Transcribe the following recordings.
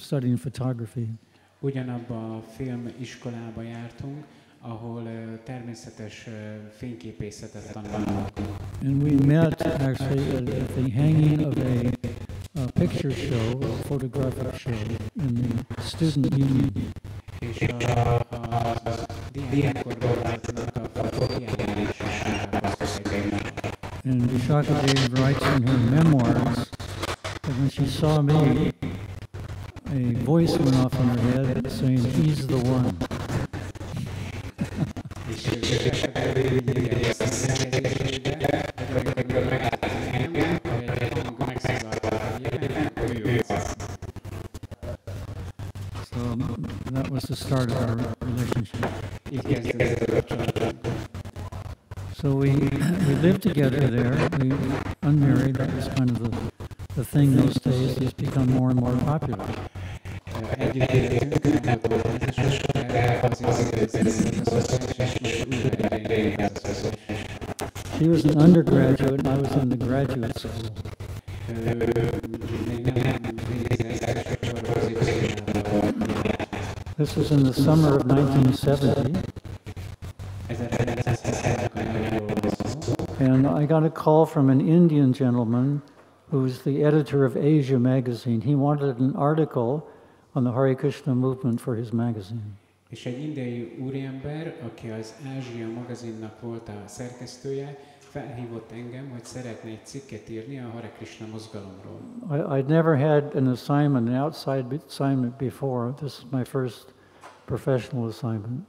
studying photography. Ugyanabba a filmiskolába jártunk, ahol természetes fényképészetet tanultunk. And we met actually at the hanging of a picture show, a photographic show in the student union. És a diákkormányzatnak a And Vishakadevi writes in her memoirs that when she saw me, a voice went off in her head saying, "He's the one." So that was the start of our relationship. So we lived together there. We unmarried. That was kind of the thing those days. It's become more and more popular. She was an undergraduate and I was in the graduate school. This was in the summer of 1970. And I got a call from an Indian gentleman who's the editor of Asia magazine. He wanted an article on the Hare Krishna movement for his magazine. És egy indiai úriember, aki az Ázsia magazinnak volt a szerkesztője, felhívott engem, hogy szeretne egy cikket írni a Hare Krishna mozgalomról. I'd never had an assignment, an outside assignment before. This is my first professional assignment.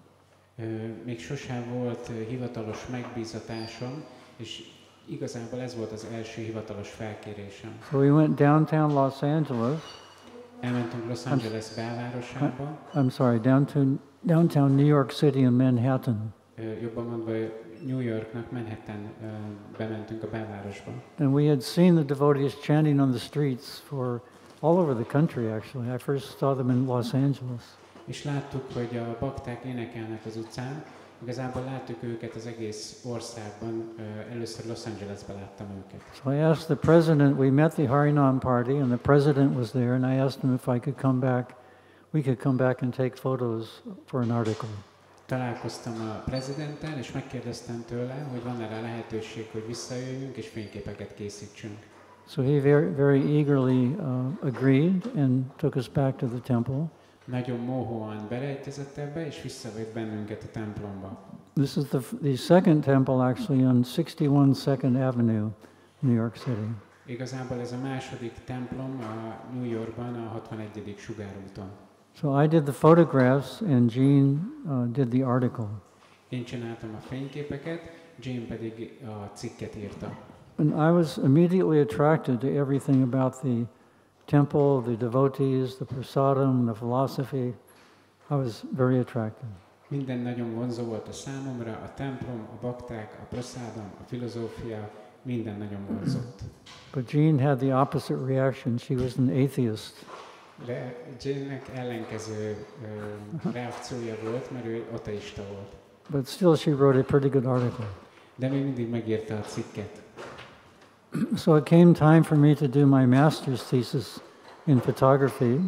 Még sosem volt hivatalos megbízatásom, és igazából ez volt az első hivatalos felkérésem. So we went downtown Los Angeles. Elmentünk Los Angeles belvárosába. I'm sorry, downtown New York City and Manhattan. Jobban mondva New Yorknak Manhattan bementünk a belvárosba. And we had seen the devotees chanting on the streets for all over the country actually. I first saw them in Los Angeles. És láttuk, hogy a bakták énekelnek az utcán. Igazából láttuk őket az egész országban. Először Los Angelesben láttam őket. So I asked the president, we met the Harinam party and the president was there and I asked him if I could come back, we could come back and take photos for an article. Találkoztam a prezidenttel és megkérdeztem tőle, hogy van-e rá lehetőség, hogy visszajöjjünk és fényképeket készítsünk. So he very eagerly agreed and took us back to the temple. Nagyon mohóan beleegyezett ebbe, és visszavett bennünket a templomba. This is the second temple actually on 61 Second Avenue, New York City. Igazából ez a második templom a New Yorkban, a 61. sugárúton. So I did the photographs and Jean did the article. Én csináltam a fényképeket, Jane pedig a cikket írta. And I was immediately attracted to everything about the temple, the devotees, the prasadam, the philosophy. I was very attracted. Minden nagyon vonzó volt a számomra, a templom, a bakták, a prasadam, a filozófia, minden nagyon vonzott. But Jean had the opposite reaction. She was an atheist. De Jane-nek ellenkező reakciója volt, mert ő ateista volt. But still she wrote a pretty good article. De még mindig megírta a cikket. So it came time for me to do my master's thesis in photography.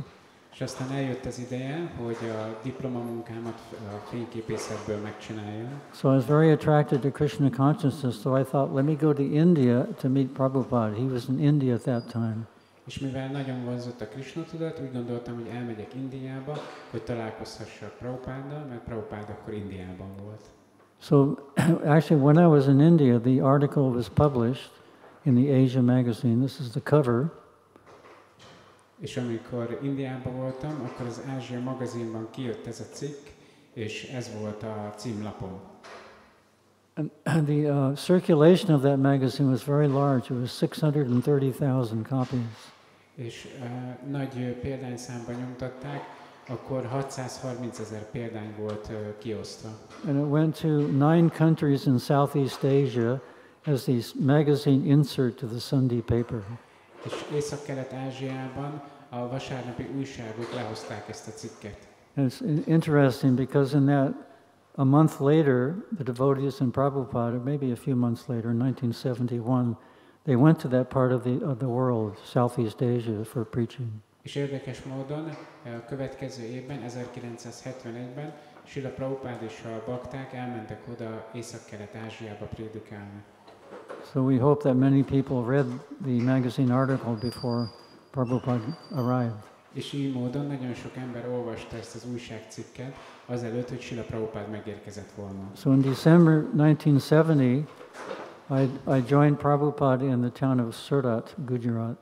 És aztán eljött az ideje, hogy a diplomamunkámat a fényképészetből megcsináljam. So I was very attracted to Krishna consciousness, so I thought, let me go to India to meet Prabhupada. He was in India at that time. És mivel nagyon vonzott a Krishna tudat, úgy gondoltam, hogy elmegyek Indiába, hogy találkozhassak Prabhupáddal, mert Prabhupád akkor Indiában volt. So actually when I was in India, the article was published in the Asia magazine. This is the cover. És amikor Indiában voltam, akkor az Ázsia magazinban kijött ez a cikk, és ez volt a címlapom. And the circulation of that magazine was very large. It was 630,000 copies. És nagy példányszámban nyomtatták, akkor 630 000 példány volt kiosztva. And it went to 9 countries in Southeast Asia as the magazine insert to the Sunday paper. És Észak-Kelet-Ázsiában a vasárnapi újságok lehozták ezt a cikket. And it's interesting because in that, a month later, the devotees in Prabhupada, or maybe a few months later, in 1971, they went to that part of the world, Southeast Asia, for preaching. És érdekes módon a következő évben, 1971-ben Srila Prabhupád és a bakták elmentek oda Észak-Kelet-Ázsiába prédikálni. So we hope that many people read the magazine article before Prabhupada arrived. És így módon nagyon sok ember olvasta ezt az újságcikket azelőtt, hogy Srila Prabhupád megérkezett volna. So in December 1970, I joined Prabhupada in the town of Surat, Gujarat.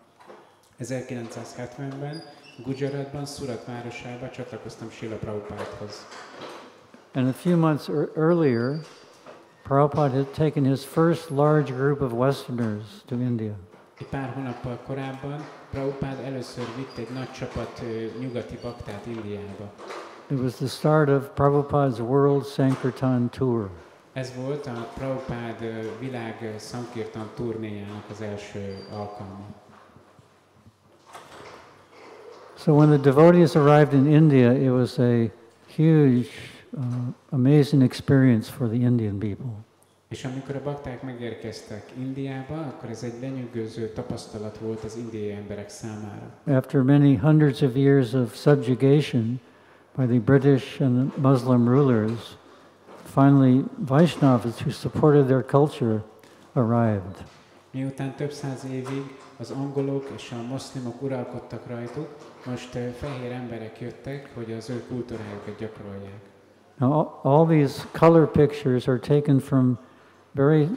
1970-ben Gujaratban, Surat városába csatlakoztam Srila Prabhupádhoz. And a few months earlier, Prabhupada had taken his first large group of Westerners to India. Egy pár hónappal korábban Prabhupád először vitt egy nagy csapat nyugati baktát Indiába. It was the start of Prabhupada's World Sankirtan Tour. Ez volt a Prabhupád világ Sankirtan turnéjának az első alkalma. So when the devotees arrived in India, it was a huge, amazing experience for the Indian people. És amikor a bakták megérkeztek Indiába, akkor ez egy lenyűgöző tapasztalat volt az indiai emberek számára. After many hundreds of years of subjugation by the British and the Muslim rulers, finally Vaishnavas who supported their culture arrived. Miután több száz évig az angolok és a moszlimok uralkodtak rajtuk, most fehér emberek jöttek, hogy az ő kultúrájukat gyakorolják. Now all these color pictures are taken from very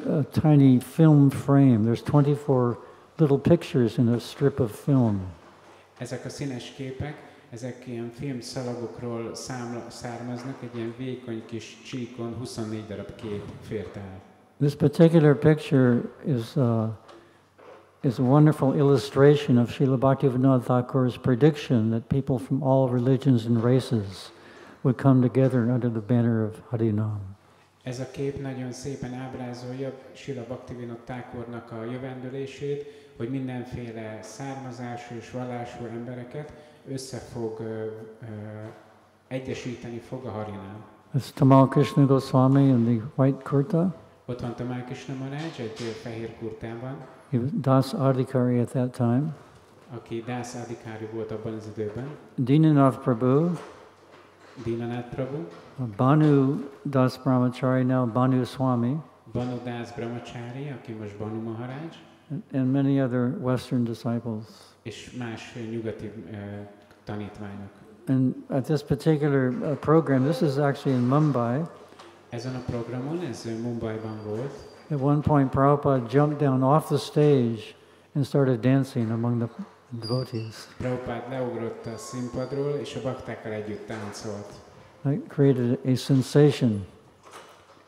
tiny film frame. There's 24 little pictures in a strip of film. Ezek a színes képek, ezek ilyen filmszalagokról származnak, egy ilyen vékony kis csíkon 24 darab kép fért el. This particular picture is a wonderful illustration of Srila Bhaktivinoda Thakur's prediction that people from all religions and races would come together under the banner of Harinam. Ez a kép nagyon szépen ábrázolja Srila Bhaktivinoda Thakurnak a jövendőlését, hogy mindenféle származású és vallású embereket egyesíteni fog a Harinám. It's Tamal Krishna Goswami in the white kurta. Ott van Tamal Krishna Maharaj egy fehér kurtában. He was Das Adhikari at that time. Aki Das Adhikari volt abban az időben. Dinanath Prabhu. Dinanath Prabhu. Banu Das Brahmachari, now Banu Swami. Banu Das Brahmachari, aki most Banu Maharaj. And many other Western disciples. És más nyugati tanítványok. And at this particular program, this is actually in Mumbai. Ezen a programon, ez Mumbaiban volt. At one point, Prabhupada jumped down off the stage and started dancing among the devotees. Prabhupada leugrott a színpadról, és a baktákkal együtt táncolt. That created a sensation.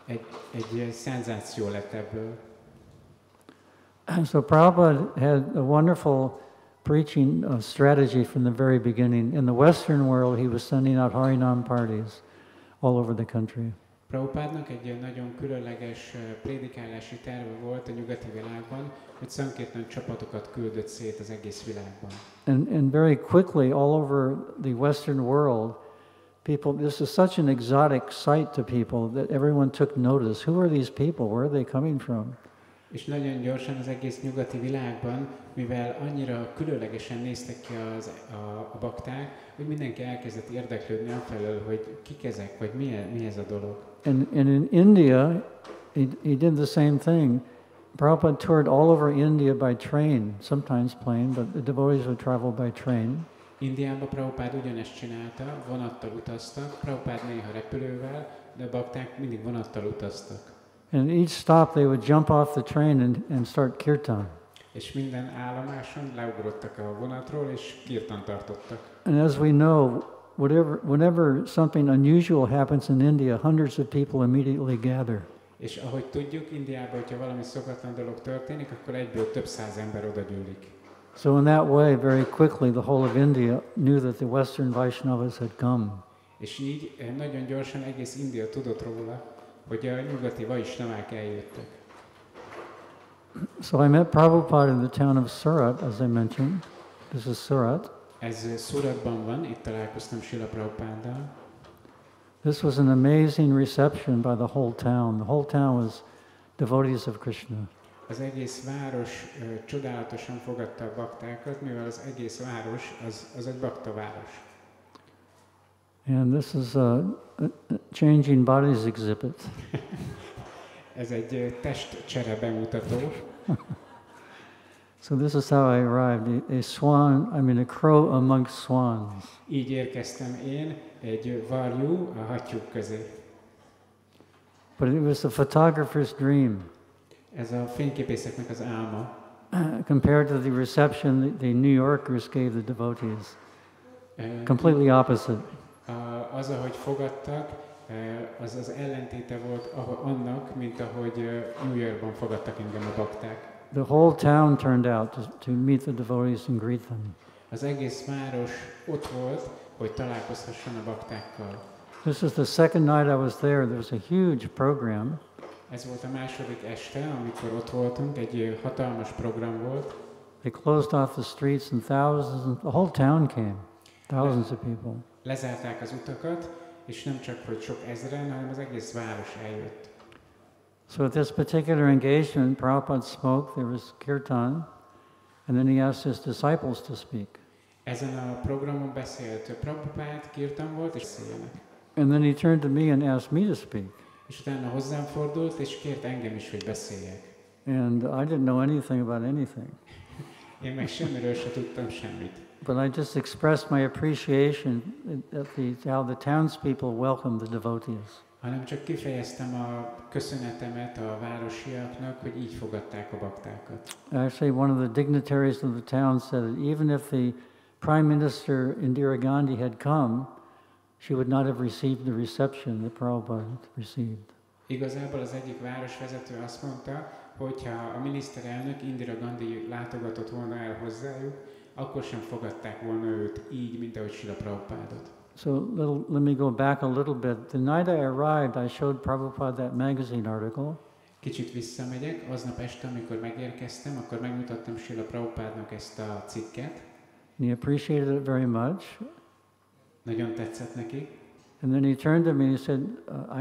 Egy szenzáció lett ebből. So Prabhupada had a wonderful preaching strategy from the very beginning. In the Western world, he was sending out Harinam parties all over the country. Prabhupádnak egy nagyon különleges prédikálási terve volt a nyugati világban, hogy Sankirtan csapatokat küldött szét az egész világban. And very quickly, all over the Western world, this is such an exotic sight to people that everyone took notice. Who are these people? Where are they coming from? És nagyon gyorsan az egész nyugati világban, mivel annyira különlegesen néztek ki a bakták, hogy mindenki elkezdett érdeklődni afelől, hogy kik ezek, vagy mi ez a dolog. And in India, he did the same thing. Prabhupada toured all over India by train, sometimes plane, but the devotees would travel by train. Indiában Prabhupád ugyanezt csinálta, vonattal utaztak, Prabhupád néha repülővel, de a bakták mindig vonattal utaztak. And each stop they would jump off the train and start kirtan. És minden állomáson leugrottak a vonatról, és kirtan tartottak. And as we know, whenever something unusual happens in India, hundreds of people immediately gather. És ahogy tudjuk, Indiában, hogyha valami szokatlan dolog történik, akkor egyből több száz ember oda gyűlik. So in that way, very quickly, the whole of India knew that the Western Vaishnavas had come. És így nagyon gyorsan egész India tudott róla, hogy a nyugati vaisnavák eljöttek. So I met Prabhupada in the town of Surat, as I mentioned. This is Surat. Ez Suratban van, itt találkoztam Srila Prabhupáddal. This was an amazing reception by the whole town. The whole town was devotees of Krishna. Az egész város csodálatosan fogadta a baktákat, mivel az egész város az egy bakta város. And this is a changing bodies exhibit. Ez egy testcsere bemutató. So this is how I arrived. A crow amongst swans. Így érkeztem én, egy varjú a hattyúk közé. But it was the photographer's dream. Ez a fényképészeknek az álma. Compared to the reception the New Yorkers gave the devotees. Completely opposite. Az, ahogy fogadtak, az az ellentéte volt annak, mint ahogy New Yorkban fogadtak engem a bakták. The whole town turned out to meet the devotees and greet them. Az egész város ott volt, hogy találkozhasson a baktákkal. This is the second night I was there. There was a huge program. Ez volt a második este, amikor ott voltunk, egy hatalmas program volt. They closed off the streets and the whole town came. Thousands of people. Lezárták az utakat, és nem csak, hogy sok ezren, hanem az egész város eljött. So at this particular engagement, Prabhupada spoke, there was kirtan, and then he asked his disciples to speak. Ezen a programon beszélt Prabhupád, kirtan volt, és beszélnek. And then he turned to me and asked me to speak. És utána hozzám fordult, és kért engem is, hogy beszéljek. And I didn't know anything about anything. Én meg semmiről se tudtam semmit. But I just expressed my appreciation at how the townspeople welcomed the devotees. Hanem csak kifejeztem a köszönetemet a városiaknak, hogy így fogadták a baktákat. Actually, one of the dignitaries of the town said that even if the Prime Minister Indira Gandhi had come, she would not have received the reception that Prabhupada received. Igazából az egyik városvezető azt mondta, hogy ha a miniszterelnök Indira Gandhi látogatott volna el hozzájuk, akkor sem fogadták volna őt így, mint ahogy Srila Prabhupádot. So let me go back a little bit. The night I arrived, I showed Prabhupada that magazine article. Kicsit visszamegyek, aznap este, amikor megérkeztem, akkor megmutattam Srila Prabhupádnak ezt a cikket. And he appreciated it very much. Nagyon tetszett neki. And then he turned to me and he said,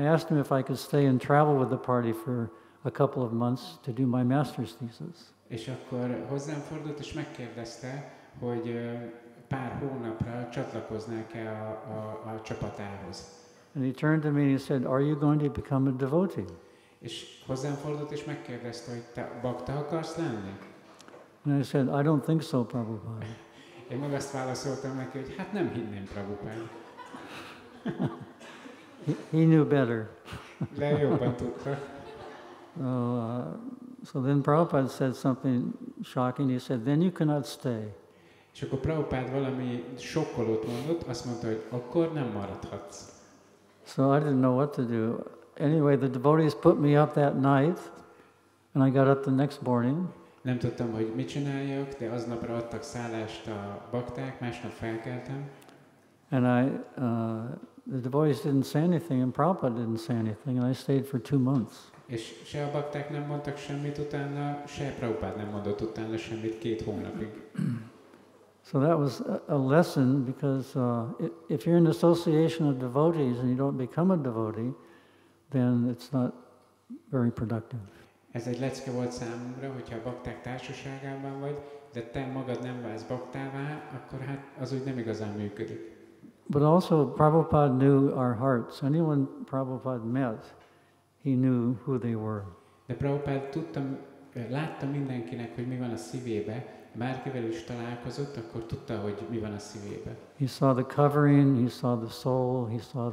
I asked him if I could stay and travel with the party for a couple of months to do my master's thesis. És akkor hozzám fordult és megkérdezte, hogy pár hónapra csatlakoznák-e a csapatához. And he turned to me and he said, are you going to become a devotee? És hozzám fordult és megkérdezte, hogy te bakta akarsz lenni? And I said, I don't think so, Prabhupada. Én meg azt válaszoltam neki, hogy hát nem hinném, Prabhupád. He knew better. De jobban tudta. So then Prabhupada said something shocking. He said, then you cannot stay. És akkor Prabhupád valami sokkolót mondott, azt mondta, hogy akkor nem maradhatsz. So I didn't know what to do. Anyway, the devotees put me up that night, and I got up the next morning. Nem tudtam, hogy mit csináljak, de aznapra adtak szállást a bakták, másnap felkeltem. And the devotees didn't say anything, and Prabhupada didn't say anything, and I stayed for 2 months. És se a bakták nem mondtak semmit utána, se Prabhupád nem mondott utána semmit 2 hónapig. So that was a lesson, because if you're in association of devotees and you don't become a devotee, then it's not very productive. Ez egy lecke volt számomra, hogyha a bakták társaságában vagy, de te magad nem válsz baktává, akkor hát az úgy nem igazán működik. But also Prabhupada knew our hearts. Anyone Prabhupada met, he knew who they were. De Prabhupád látta mindenkinek, hogy mi van a szívébe, bárkivel is találkozott, akkor tudta, hogy mi van a szívébe. He saw the covering, he saw the soul, he saw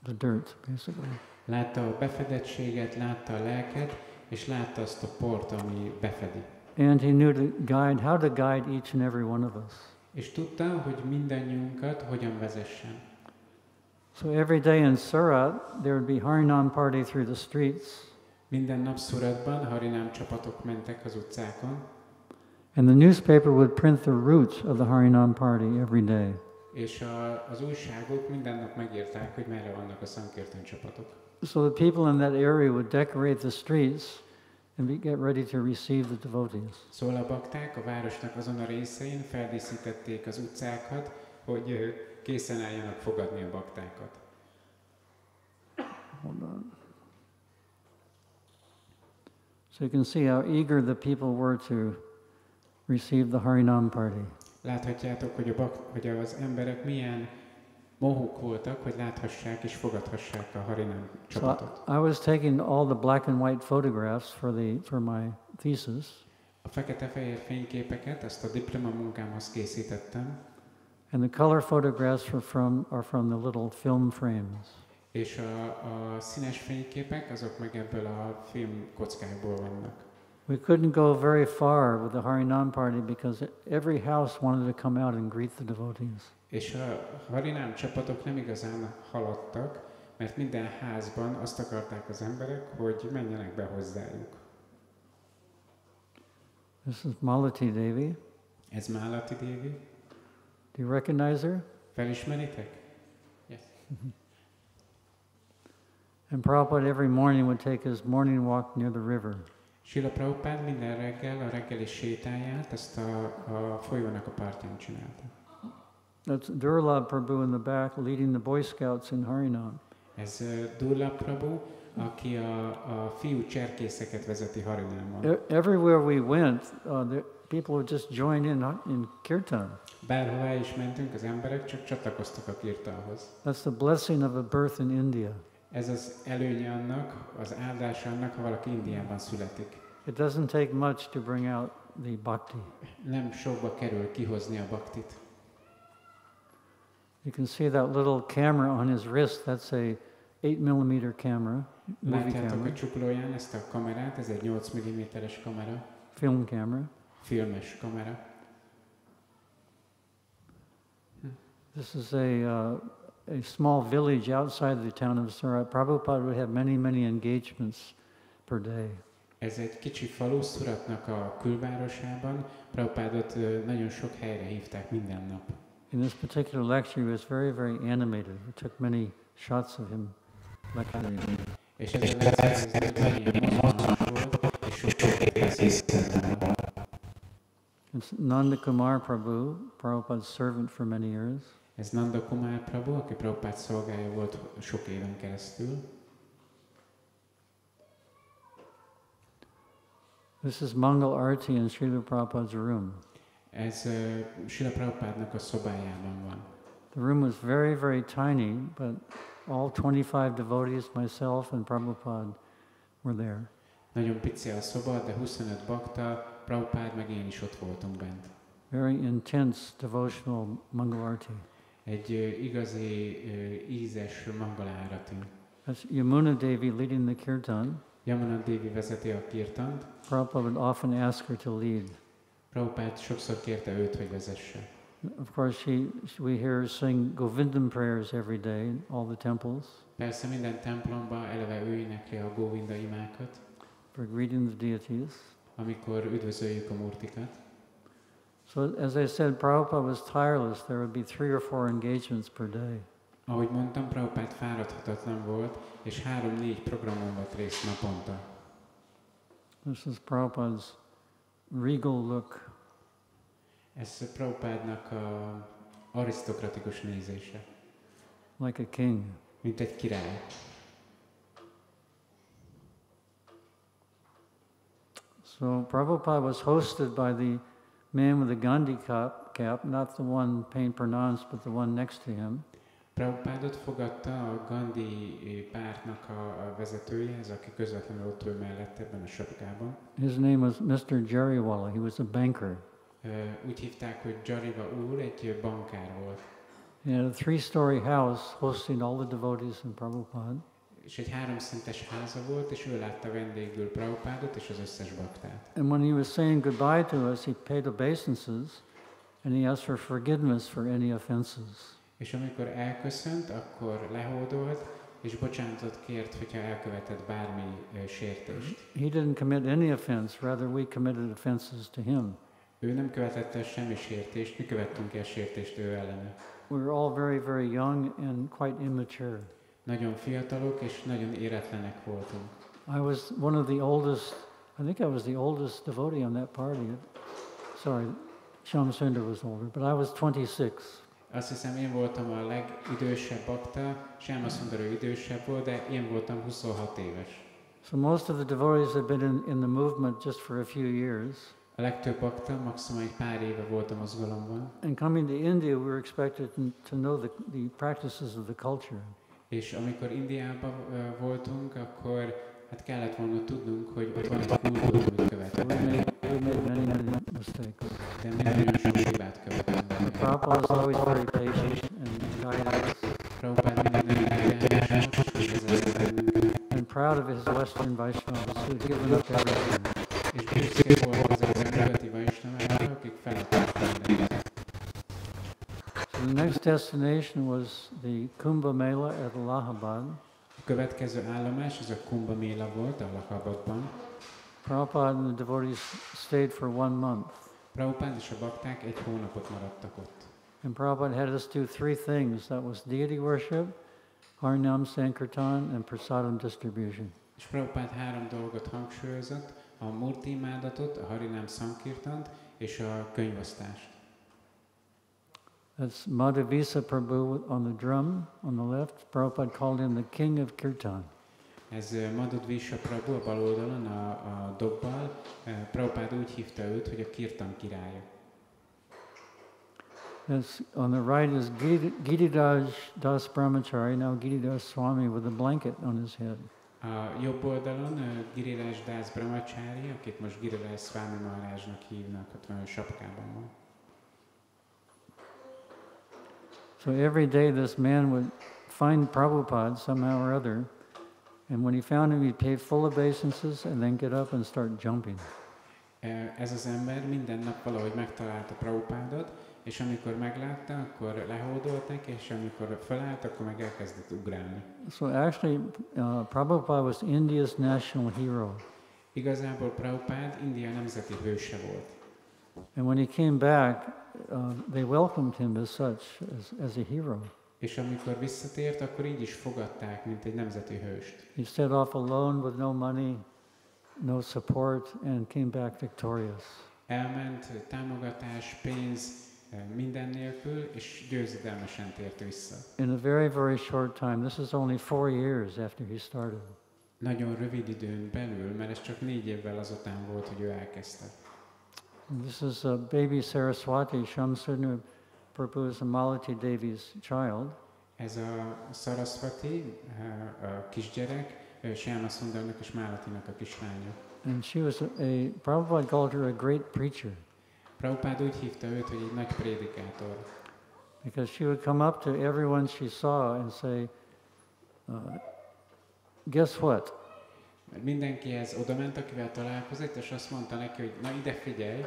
the dirt, basically. Látta a befedettséget, látta a lelket, és látta azt a port, ami befedi. And he knew how to guide each and every one of us. És tudta, hogy mindannyiunkat hogyan vezessen. So every day in Surat, there would be Harinam party through the streets. Minden nap Suratban Harinám csapatok mentek az utcákon. And the newspaper would print the route of the Harinam party every day. És az újságok minden nap megírták, hogy merre vannak a Sankirtan csapatok. So the people in that area would decorate the streets and get ready to receive the devotees. Szóval a bakták a városnak azon a részein feldíszítették az utcákat, hogy készen álljanak fogadni a baktákat. Hold on. So you can see how eager the people were to receive the Harinam party. Láthatjátok, hogy az emberek milyen mohók voltak, hogy láthassák és fogadhassák a Harinam csapatot. So I was taking all the black and white photographs for my thesis. A fekete-fehér fényképeket, ezt a diplomamunkámhoz készítettem. And the color photographs are from the little film frames. És a színes fényképek, azok meg ebből a filmkockákból vannak. We couldn't go very far with the Harinam party because every house wanted to come out and greet the devotees. És a Harinam csapatok nem igazán haladtak, mert minden házban azt akarták az emberek, hogy menjenek be hozzájuk. This is Malati Devi. Ez Malati Devi. Do you recognize her? Felismeritek? Yes. And Prabhupada every morning would take his morning walk near the river. Srila Prabhupád minden reggel a reggeli sétáját, ezt a folyónak a partján csinálta. That's Durlab Prabhu in the back leading the Boy Scouts in Harinam. Ez Durlab Prabhu, aki a fiú cserkészeket vezeti Harinamon. Everywhere we went, the people would just join in kirtan. Bárhová is mentünk, az emberek csak csatlakoztak a kirtanhoz. That's the blessing of a birth in India. Ez az előnye annak, az áldása annak, ha valaki Indiában születik. It doesn't take much to bring out the bhakti. Nem sokba kerül kihozni a bhaktit. You can see that little camera on his wrist. That's a 8mm camera, movie Látjátok camera, a csuklóján ezt a kamerát, ez egy 8 mm-es kamera, film camera. filmes kamera. This is a small village outside the town of Surat. Prabhupada would have many engagements per day. Ez egy kicsi falu Suratnak a külvárosában. Prabhupádot nagyon sok helyre hívták minden nap. In this particular lecture, he was very animated. We took many shots of him lecturing. És ez a lecture nagyon mozgalmas volt, és sok készítettem. It's Nanda Kumar Prabhu, Prabhupada's servant for many years. Ez Nanda Kumar Prabhu, aki Prabhupád szolgája volt sok éven keresztül. This is Mangal Arti in Srila Prabhupada's room. Ez Srila Prabhupádnak a szobájában van. The room was very tiny, but all 25 devotees, myself and Prabhupada were there. Nagyon pici a szoba, de 25 bakta, Prabhupád meg én is ott voltunk bent. Very intense devotional Mangal Arti. Egy igazi ízes mangalárati. That's Yamuna Devi leading the kirtan. Yamuna Devi vezeti a kirtant. Prabhupada would often ask her to lead. Prabhupád sokszor kérte őt, hogy vezesse. Of course, we hear her sing Govindam prayers every day in all the temples. Persze minden templomban eleve ő énekli a Govinda imákat, For greeting the deities. amikor üdvözöljük a murtikat. So as I said, Prabhupada was tireless. There would be 3 or 4 engagements per day. Ahogy mondtam, Prabhupád fáradhatatlan volt, és 3-4 programon vett részt naponta. This is Prabhupada's regal look. Ez Prabhupádnak a arisztokratikus nézése, Like a king. mint egy király. So Prabhupada was hosted by the man with the Gandhi cap, not the one paying pranams, but the one next to him. Prabhupádot fogadta a Gandhi pártnak a vezetője, ez aki közvetlenül ott ül mellett ebben a sapkában. His name was Mr. Jariwala. He was a banker. Úgy hívták, hogy Jariva úr, egy bankár volt. He had a 3-story house hosting all the devotees in Prabhupada. És egy 3 szintes háza volt, és ő látta vendégül Prabhupádot és az összes baktát. And when he was saying goodbye to us, he paid obeisances and he asked for forgiveness for any offenses. És amikor elköszönt, akkor lehódolt, és bocsánatot kért, hogyha elkövetett bármi sértést. He didn't commit any offense, rather we committed offenses to him. Ő nem követett el semmi sértést, mi követtünk el sértést ő ellene. We were all very young and quite immature. Nagyon fiatalok és nagyon éretlenek voltunk. I was one of the oldest, I think I was the oldest devotee on that party. Sorry, Shyam Sundar was older, but I was 26. Azt hiszem, én voltam a legidősebb bakta, Shyama Sundar idősebb volt, de én voltam 26 éves. So most of the devotees have been in the movement just for a few years. A legtöbb bakta maximum egy pár éve volt a mozgalomban. And coming to India, we were expected to know the practices of the culture. És amikor Indiában voltunk, akkor hát kellett volna tudnunk, hogy ott van egy kultúra, amit követünk. We made many mistakes. De nagyon sok hibát követünk. Prabhupada was always very patient and guided us. Prabhupád mindig nagyon irányításos, és vezetett bennünket. And proud of his Western Vaishnavas who had given up everything. És büszke volt azokra a nyugati Vaisnavákra, akik feladták mindent. So the next destination was the Kumbh Mela at Allahabad. A következő állomás az a Kumbh Mela volt Allahabadban. Prabhupada and the devotees stayed for 1 month. Prabhupád és a bakták egy hónapot maradtak ott. And Prabhupada had us do 3 things. That was deity worship, Harinam Sankirtan, and prasadam distribution. És Prabhupád 3 dolgot hangsúlyozott, a Murti imádatot, a Harinám Sankirtant és a könyvosztást. That's Madhavisa Prabhu on the drum on the left. Prabhupada called him the king of kirtan. Ez Madhavisa Prabhu a bal oldalon a dobbal. Prabhupád úgy hívta őt, hogy a kirtan királya. That's, on the right is Giridhar Das Brahmachari, now Giridhar Swami with a blanket on his head. A jobb oldalon Giriraj Das Brahmachari, akit most Giriraj Swami Maharajnak hívnak, ott van a sapkában van. So every day this man would find Prabhupada somehow or other, and when he found him, he'd pay full obeisances and then get up and start jumping. Ez az ember minden nap valahogy megtalálta Prabhupádot, és amikor meglátta, akkor lehódolt neki, és amikor felállt, akkor meg elkezdett ugrálni. So actually, Prabhupada was India's national hero. Igazából Prabhupád India nemzeti hőse volt. And when he came back, they welcomed him as such, as a hero. És amikor visszatért, akkor így is fogadták, mint egy nemzeti hőst. He set off alone with no money, no support, and came back victorious. Elment, támogatás, pénz, minden nélkül, és győzedelmesen tért vissza. In a very, very short time. This is only 4 years after he started. Nagyon rövid időn belül, mert ez csak 4 évvel azután volt, hogy ő elkezdte. And this is baby Saraswati, Shamsunu Prabhu's and Malati Devi's child. Ez a Saraswati, a kisgyerek, Shyama Sundarnak és Málatinak a kislánya. And she was Prabhupada called her a great preacher. Prabhupád úgy hívta őt, hogy egy nagy prédikátor. Because she would come up to everyone she saw and say, guess what? Mert mindenkihez oda ment, akivel találkozott, és azt mondta neki, hogy na ide figyelj.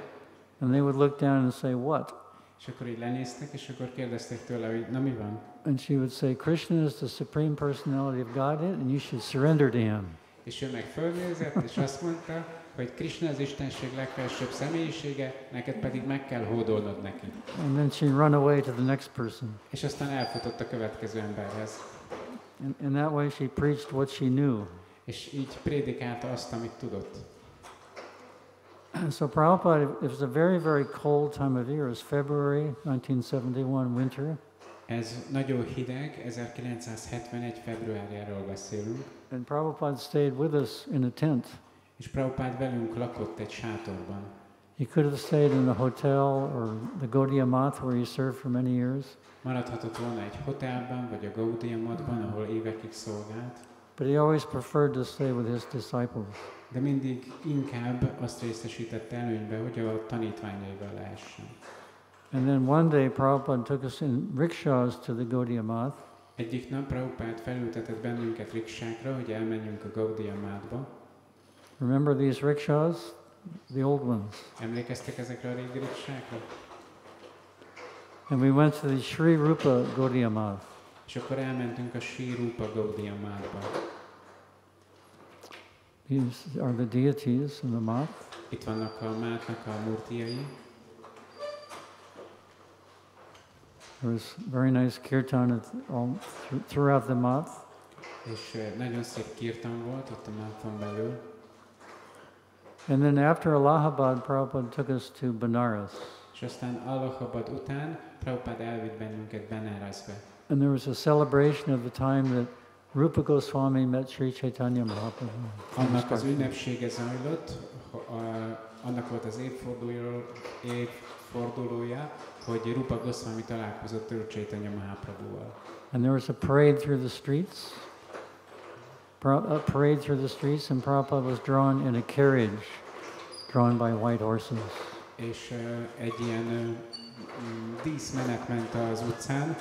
And they would look down and say, what? És akkor így lenéztek, és akkor kérdezték tőle, hogy na mi van? And she would say, Krishna is the supreme personality of Godhead, and you should surrender to him. És ő meg fölnézett, és azt mondta, hogy Krishna az Istenség legfelsőbb személyisége, neked pedig meg kell hódolnod neki. And then she'd run away to the next person. És aztán elfutott a következő emberhez. And that way she preached what she knew. És így prédikálta azt, amit tudott. So Prabhupada, it was a very, very cold time of year. It was February 1971, winter. Ez nagyon hideg, 1971. februárjáról beszélünk. And Prabhupada stayed with us in a tent. És Prabhupád velünk lakott egy sátorban. He could have stayed in a hotel or the Gaudiya Math where he served for many years. Maradhatott volna egy hotelben, vagy a Gaudiya Mathban, ahol évekig szolgált. But he always preferred to stay with his disciples. De mindig inkább azt részesítette előnybe, hogy a tanítványaival lehessen. And then one day Prabhupada took us in rickshaws to the Gaudiya Math. Egyik nap Prabhupád felültetett bennünket riksákra, hogy elmenjünk a Gaudiya Mathba. Remember these rickshaws? The old ones. Emlékeztek ezekre a régi riksákra? And we went to the Sri Rupa Gaudiya Math. És akkor elmentünk a Sri Rupa Gaudiya Mathba. These are the deities in the math. Itt vannak a mátnak a murtiai. There was very nice kirtan throughout the math. És nagyon szép kirtan volt ott a máthon belül. And then after Allahabad, Prabhupada took us to Benares. És aztán Allahabad után Prabhupád elvitt bennünket Benárasba. And there was a celebration of the time that Rupa Goswami met Sri Chaitanya Mahaprabhu. Annak az ünnepsége zajlott, annak volt az évfordulója, hogy Rupa Goswami találkozott Úr Chaitanya Mahaprabhuval. And there was a parade through the streets. And Prabhupada was drawn in a carriage drawn by white horses. És egy ilyen díszmenet ment az utcán.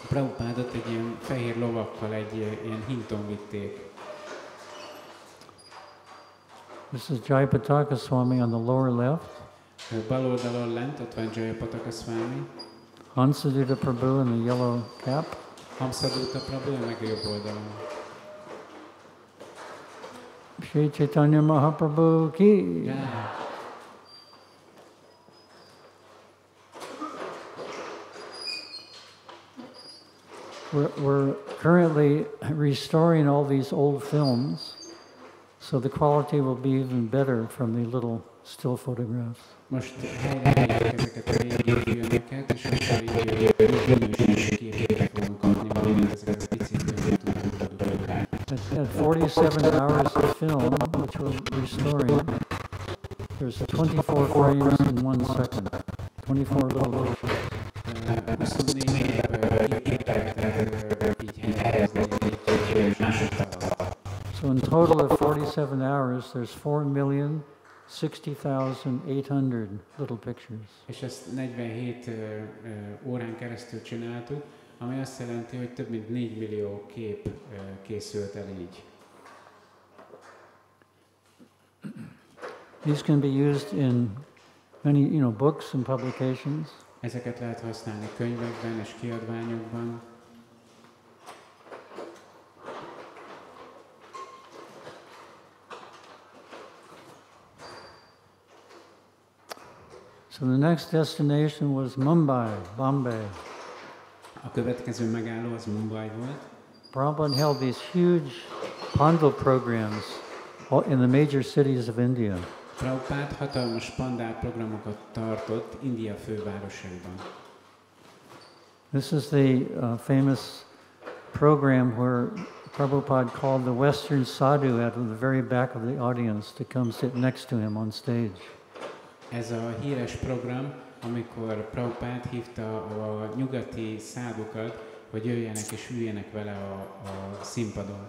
Prabhupádot egy ilyen fehér lovakkal egy ilyen hinton vitték. This is Jayapataka Swami on the lower left. Bal oldalon lent, ott van Jayapataka Swami. Hansadutta Prabhu in the yellow cap. Hamsadutta Prabhu, meg a jobb oldalon. Sri Chaitanya Mahaprabhu ki. Yeah. We're currently restoring all these old films, so the quality will be even better from the little still photographs. Most helyreállítjuk ezeket a régi filmeket, és akkor így minőségi képeket fogunk kapni, valamint ezeket a pici filmeket tudunk. At 47 hours of film, which we're restoring, there's 24 frames in 1 second. 24 little pictures. 24 képeket így helyezni egy másodperc. So in total of 47 hours, there's 4,060,800 little pictures. És ezt 47 órán keresztül csináltuk, ami azt jelenti, hogy több mint 4 millió kép készült el így. These can be used in many, books and publications. Ezeket lehet használni könyvekben és kiadványokban. So the next destination was Mumbai, Bombay. A következő megálló az Mumbai volt. Prabhupada held these huge Pandal programs in the major cities of India. Prabhupád hatalmas pandál programokat tartott India fővárosaiban. This is the famous program where Prabhupada called the Western sadhu out of the very back of the audience to come sit next to him on stage. Ez a híres program, amikor Prabhupád hívta a nyugati szádukat, hogy jöjjenek és üljenek vele a színpadon.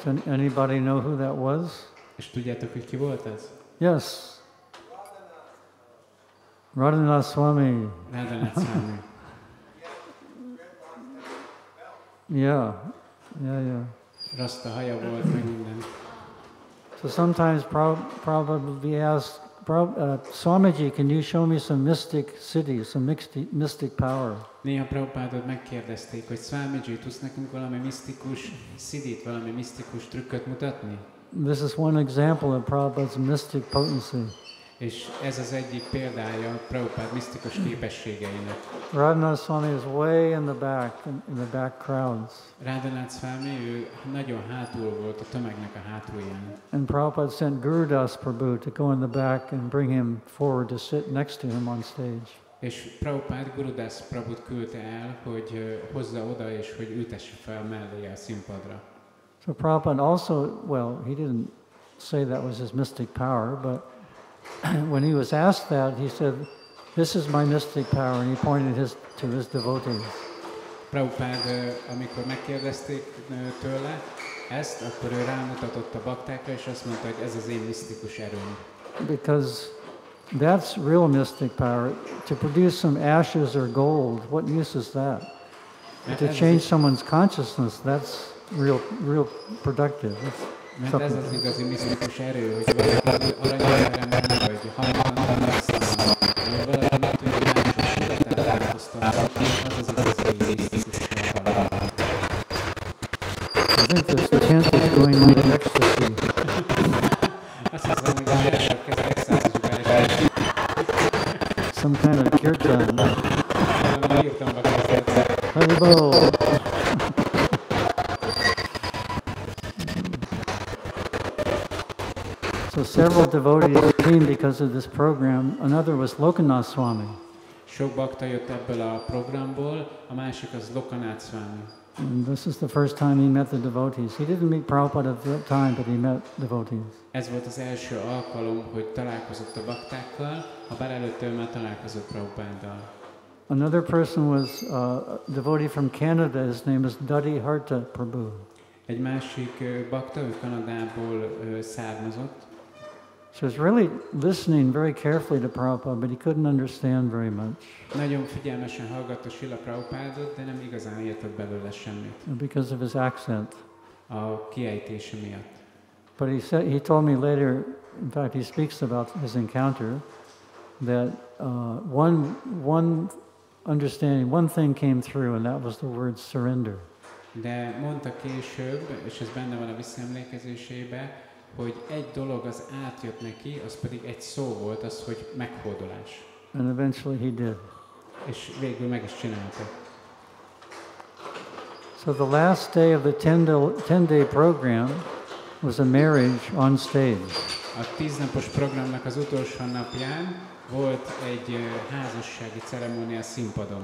So anybody know who that was? És tudjátok, hogy ki volt ez? Yes. Rādhāṣṭamī. Rādhāṣṭamī. Yeah. Rasta haja volt, meg minden. So sometimes Prabhupada would be asked, Swamiji, can you show me some mystic cities, some mystic power? Néha Prabhupádot megkérdezték, hogy Swamiji, tudsz nekünk valami misztikus szidit, valami misztikus trükköt mutatni? This is one example of Prabhupada's mystic potency. És ez az egyik példája Prabhupád misztikus képességeinek. Rādhāṣṭamī is way in the back crowds. Rādhāṣṭamī, ő nagyon hátul volt a tömegnek a hátulján. And Prabhupada sent Gurudas Prabhu to go in the back and bring him forward to sit next to him on stage. És Prabhupád Gurudas Prabhut küldte el, hogy hozza oda és hogy ültesse fel mellé a színpadra. So Prabhupada also, he didn't say that was his mystic power, but when he was asked that, he said, "This is my mystic power," and he pointed to his devotees. Prabhupád, amikor megkérdezték tőle ezt, akkor ő rámutatott a baktákra, és azt mondta, hogy ez az én misztikus erőm. Because that's real mystic power. To produce some ashes or gold, what use is that? To change someone's consciousness, that's real productive. Mert ez az igazi misztikus erő, hogy valaki aranyemberemben vagy hajlandóan megszállni, vagy valaki meg tudja mások tudatát változtatni, az az igazi misztikus erő. I think this tent is going into ecstasy. Azt hiszem, hogy a zsások kezd extázisba. Some kind of kirtan. Valami írtomba kezdett. Haribol! So several devotees came because of this program. Another was Lokanath Swami. Sok bakta jött ebből a programból, a másik az Lokanátszvámi. And this is the first time he met the devotees. He didn't meet Prabhupada at that time, but he met devotees. Ez volt az első alkalom, hogy találkozott a baktákkal, ha bár előtte már találkozott Prabhupáddal. Another person was a devotee from Canada. His name is Yadhubara Prabhu. Egy másik bakta, ő Kanadából származott. So he was really listening very carefully to Prabhupada, but he couldn't understand very much. Nagyon figyelmesen hallgatta Srila Prabhupádot, de nem igazán értett belőle semmit. Because of his accent. A kiejtése miatt. But he told me later, in fact he speaks about his encounter, that one understanding, one thing came through, and that was the word surrender. De mondta később, és ez benne van a visszaemlékezésében, hogy egy dolog az átjött neki, az pedig egy szó volt, az, hogy meghódolás. And eventually he did. És végül meg is csinálta. So the last day of the 10-day program was a marriage on stage. A 10 napos programnak az utolsó napján volt egy házassági ceremónia színpadon.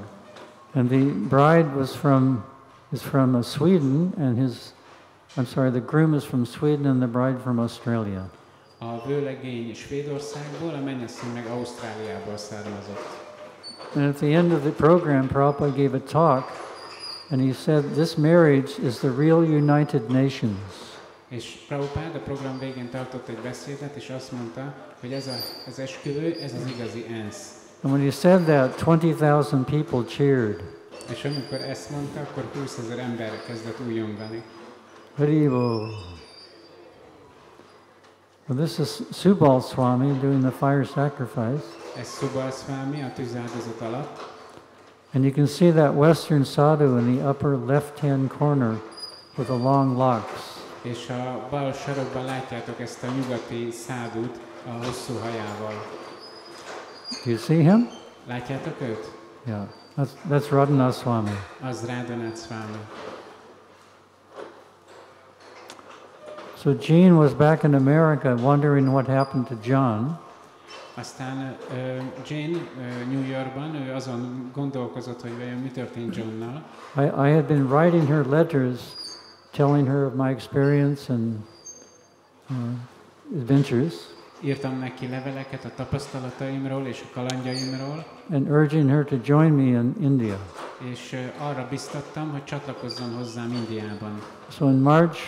And the bride is from Sweden, and the groom is from Sweden and the bride from Australia. A vőlegény Svédországból, a mennyasszony meg Ausztráliából származott. And at the end of the program, Prabhupada gave a talk, and he said, "This marriage is the real United Nations." És Prabhupád a program végén tartott egy beszédet, és azt mondta, hogy ez az esküvő, ez az igazi ENSZ. And when he said that, 20,000 people cheered. És amikor ezt mondta, akkor 20 000 ember kezdett újongani. Haribo. Well, this is Subal Swami doing the fire sacrifice. Ez Subal Swami a tűzáldozat alatt. And you can see that Western sadhu in the upper left-hand corner with the long locks. És a bal sarokban látjátok ezt a nyugati szádút a hosszú hajával. Do you see him? Látjátok őt? Yeah, that's Rādhāṣṭamī. Az Rādhāṣṭamī. So Jean was back in America wondering what happened to John. Aztán Jane New Yorkban, ő azon gondolkozott, hogy vajon mi történt Johnnal. I had been writing her letters telling her of my experience and adventures. Írtam neki leveleket a tapasztalataimról és a kalandjaimról. And urging her to join me in India. És arra biztattam, hogy csatlakozzon hozzám Indiában. So in March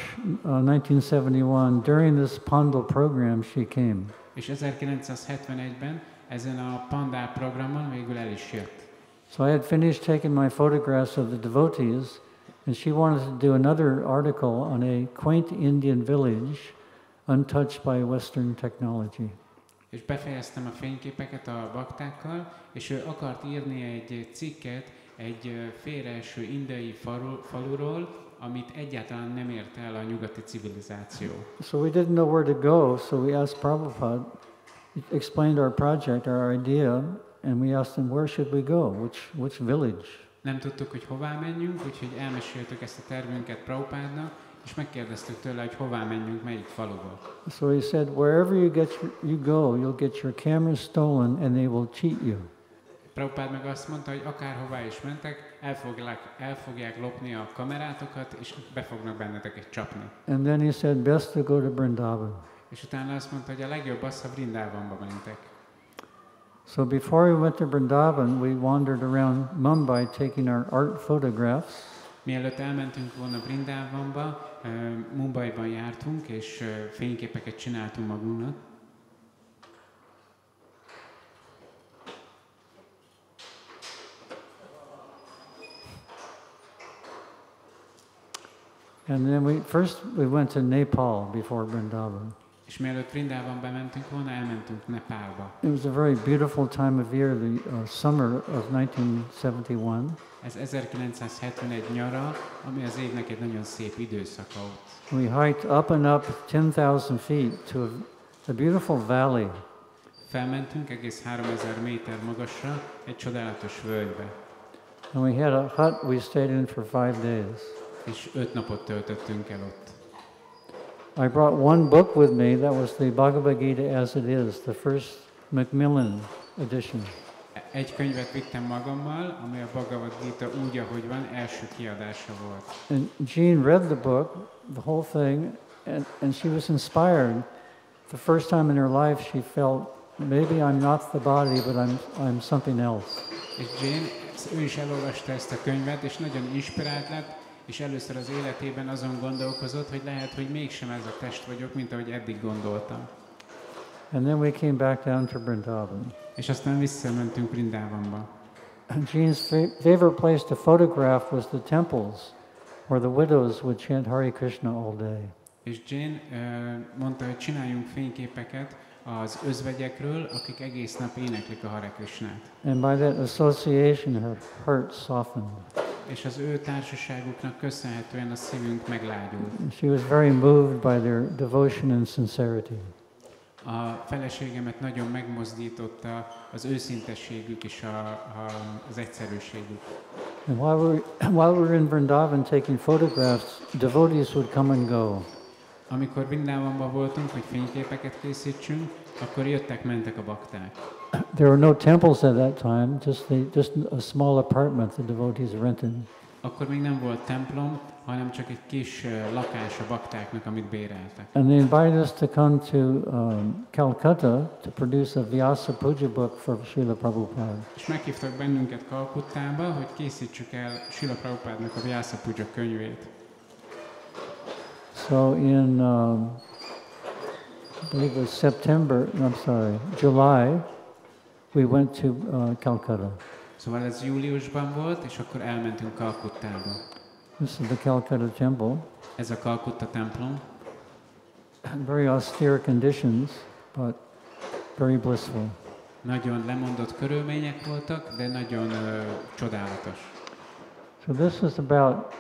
1971, during this Pandal program, she came. És 1971-ben ezen a Pandal programon végül el is jött. So I had finished taking my photographs of the devotees, and she wanted to do another article on a quaint Indian village untouched by Western technology. És befejeztem a fényképeket a baktákkal, és ő akart írni egy cikket egy félreeső indiai faluról, amit egyáltalán nem ért el a nyugati civilizáció. So we didn't know where to go, so we asked Prabhupada, explained our project, our idea, and we asked him, where should we go? Which village? Nem tudtuk, hogy hová menjünk, úgyhogy elmeséltük ezt a tervünket Prabhupádnak, és megkérdeztük tőle, hogy hová menjünk, melyik faluba. So he said, wherever you go, you'll get your camera stolen and they will cheat you. Prabhupád meg azt mondta, hogy akárhová is mentek, el fogják lopni a kamerátokat, és be fognak benneteket csapni. And then he said, best to go to Vrindavan. És utána azt mondta, hogy a legjobb az, ha Vrindavanba mentek. So before we went to Vrindavan, we wandered around Mumbai taking our art photographs. Mielőtt elmentünk volna Vrindavanba, Mumbaiban jártunk, és fényképeket csináltunk magunknak. And then we went to Nepal before Vrindavan. És mielőtt Vrindavanba mentünk volna, elmentünk Nepálba. It was a very beautiful time of year, the summer of 1971. Ez 1971 nyara, ami az évnek egy nagyon szép időszaka ott. We hiked up and up 10,000 feet to a beautiful valley. Felmentünk egész 3000 méter magasra, egy csodálatos völgybe. And we had a hut we stayed in for 5 days. És 5 napot töltöttünk el ott. I brought one book with me, that was the Bhagavad Gita as it is, the first Macmillan edition. Egy könyvet vittem magammal, ami a Bhagavad Gita úgy, ahogy van, első kiadása volt. And Jean read the book, the whole thing, and she was inspired. The first time in her life she felt, maybe I'm not the body, but I'm something else. És Jane, ő is elolvasta ezt a könyvet, és nagyon inspirált lett, és először az életében azon gondolkozott, hogy lehet, hogy mégsem ez a test vagyok, mint ahogy eddig gondoltam. And then we came back down to Vrindavan. És aztán visszamentünk Vrindavanba. Jean's favorite place to photograph was the temples, where the widows would chant Hare Krishna all day. És Jane mondta, hogy csináljunk fényképeket az özvegyekről, akik egész nap éneklik a Hare Krishnát. And by that association, her heart softened. És az ő társaságuknak köszönhetően a szívünk meglágyult. She was very moved by their devotion and sincerity. A feleségemet nagyon megmozdította az őszintességük és az egyszerűségük. And while we were in Vrindavan taking photographs, devotees would come and go. Amikor Vrindavanban voltunk, hogy fényképeket készítsünk, akkor jöttek-mentek a bakták. There were no temples at that time, just a small apartment the devotees rented. Akkor még nem volt templom, hanem csak egy kis lakás a baktáknak, amit béreltek. And they invited us to come to Calcutta to produce a Vyasa Puja book for Srila Prabhupada. És meghívtak bennünket Kalkuttába, hogy készítsük el Srila Prabhupádnak a Vyasa Puja könyvét. So in, I believe it was July, we went to Calcutta. Szóval ez júliusban volt, és akkor elmentünk Kalkuttába. This is the Calcutta temple. Ez a Kalkutta templom. Very austere conditions, but very blissful. Nagyon lemondott körülmények voltak, de nagyon csodálatos. So this was about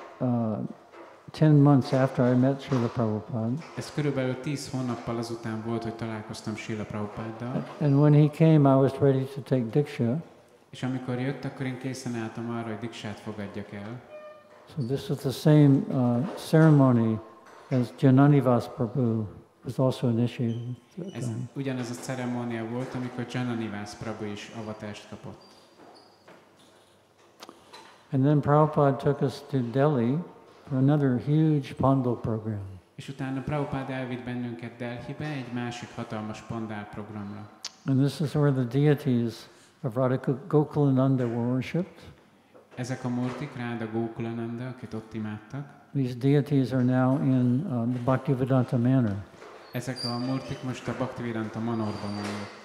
10 months after I met Srila Prabhupada. Ez körülbelül 10 hónappal azután volt, hogy találkoztam Srila Prabhupáddal. And when he came, I was ready to take Diksha. És amikor jött, akkor én készen álltam arra, hogy diksát fogadjak el. So this was the same ceremony as Jananivas Prabhu was also initiated. Ez ugyanaz a ceremónia volt, amikor Jananivas Prabhu is avatást kapott. And then Prabhupada took us to Delhi for another huge Pandal program. És utána Prabhupada elvitt bennünket Delhibe egy másik hatalmas pandál programra. And this is where the deities of Radha Gokulananda were worshipped. Ezek a murtik, Radha Gokulananda, akit ott imádtak. These deities are now in the Bhaktivedanta manor. Ezek a murtik most a Bhaktivedanta manorban vannak.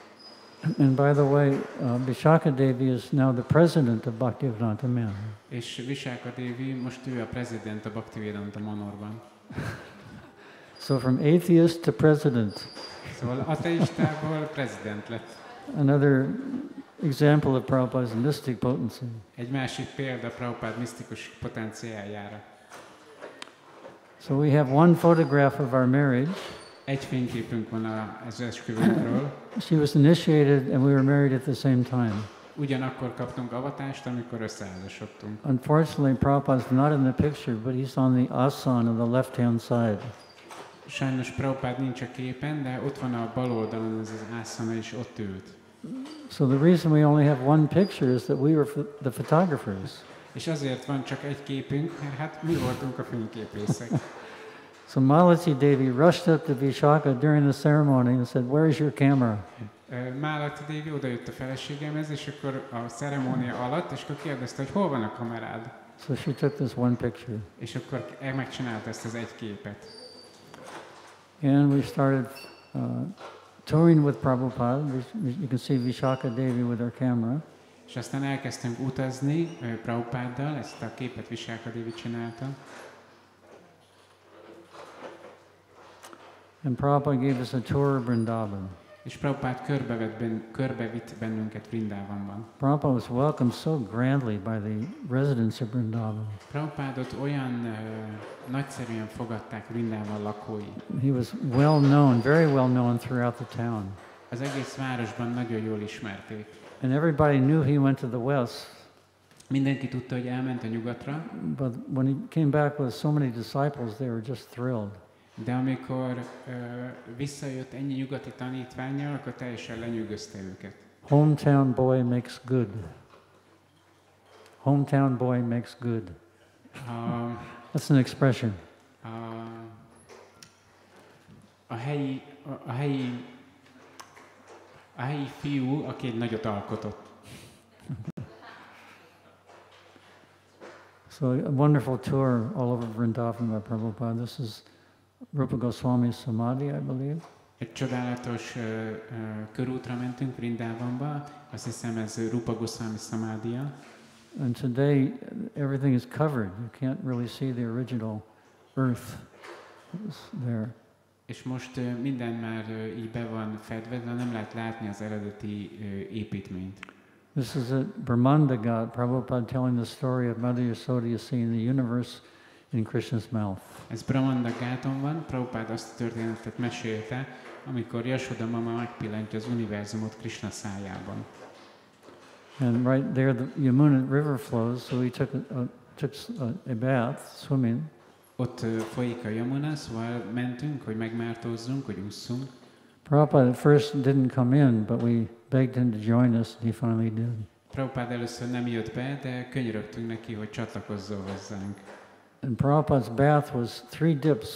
And by the way, Vishaka Devi is now the president of Bhaktivedanta manor. És Vishaka Devi most ő a prezident a Bhaktivedanta manorban. So from atheist to president. Szóval ateistából prezident lett. Another example of Prabhupada's mystic potency. Egy másik példa Prabhupád misztikus potenciáljára. So we have one photograph of our marriage. Egy fényképünk van az esküvőnkről. She was initiated and we were married at the same time. Ugyanakkor kaptunk avatást, amikor összeházasodtunk. Unfortunately, Prabhupada's not in the picture, but he's on the asan on the left-hand side. Sajnos Prabhupád nincs a képen, de ott van a bal oldalon az ászana, és ott ült. So the reason we only have one picture is that we were the photographers. És azért van csak egy képünk, mert hát mi voltunk a fényképészek. So Malati Devi rushed up to Vishaka during the ceremony and said, "Where is your camera?" Malati Devi odajött a feleségemhez, és akkor a ceremónia alatt, és akkor kérdezte, hogy hol van a kamerád. So she took this one picture. És akkor megcsinálta ezt az egy képet. And we started touring with Prabhupada. You can see Vishaka Devi with her camera. És aztán elkezdtünk utazni Prabhupáddal, ezt a képet Vishaka Devi csinálta. And Prabhupada gave us a tour of Vrindavan. És Prabhupád körbevitt bennünket Vrindavanban. Prabhupada was welcomed so grandly by the residents of Vrindavan. Prabhupádot olyan nagyszerűen fogadták Vrindavan lakói. He was well known, very well known throughout the town. Az egész városban nagyon jól ismerték. And everybody knew he went to the west. Mindenki tudta, hogy elment a nyugatra. But when he came back with so many disciples, they were just thrilled. De amikor visszajött ennyi nyugati tanítvánnyal, akkor teljesen lenyűgözte őket. Hometown boy makes good. Hometown boy makes good. That's an expression. A helyi fiú, aki egy nagyot alkotott. So a wonderful tour all over Vrindavan by Prabhupada. This is Rupa Goswami's Samadhi, I believe. Egy csodálatos körútra mentünk Vrindavanba, azt hiszem ez Rupa Goswami Samadhia. And today everything is covered. You can't really see the original earth there. És most minden már így be van fedve, de nem lehet látni az eredeti építményt. This is at Brahmanda Ghat, Prabhupada telling the story of Mother Yasoda seeing the universe in Krishna's mouth. Ez Brahmanda Gháton van, Prabhupada azt a történetet mesélte, amikor Yasoda mama megpillantja az univerzumot Krishna szájában. And right there the Yamuna River flows, so we took a bath, swimming. Ott folyik a Yamuna, szóval mentünk, hogy megmártózzunk, hogy ússzunk. Prabhupada at first didn't come in, but we begged him to join us, and he finally did. Prabhupada először nem jött be, de könyörögtünk neki, hogy csatlakozzon hozzánk. And Prabhupada's bath was 3 dips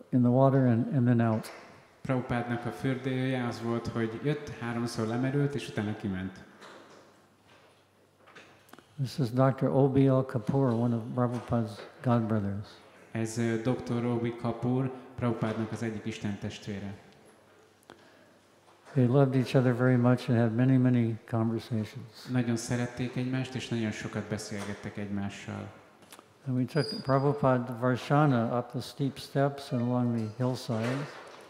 in the water and then out. Prabhupádnak a fürdője az volt, hogy jött, 3-szor lemerült, és utána kiment. This is Dr. O.B.L. Kapoor, one of Prabhupada's godbrothers. Ez Dr. O.B. Kapoor, Prabhupádnak az egyik istentestvére. They loved each other very much and had many conversations. Nagyon szerették egymást, és nagyon sokat beszélgettek egymással. And we took Prabhupada to Varshana up the steep steps and along the hillsides.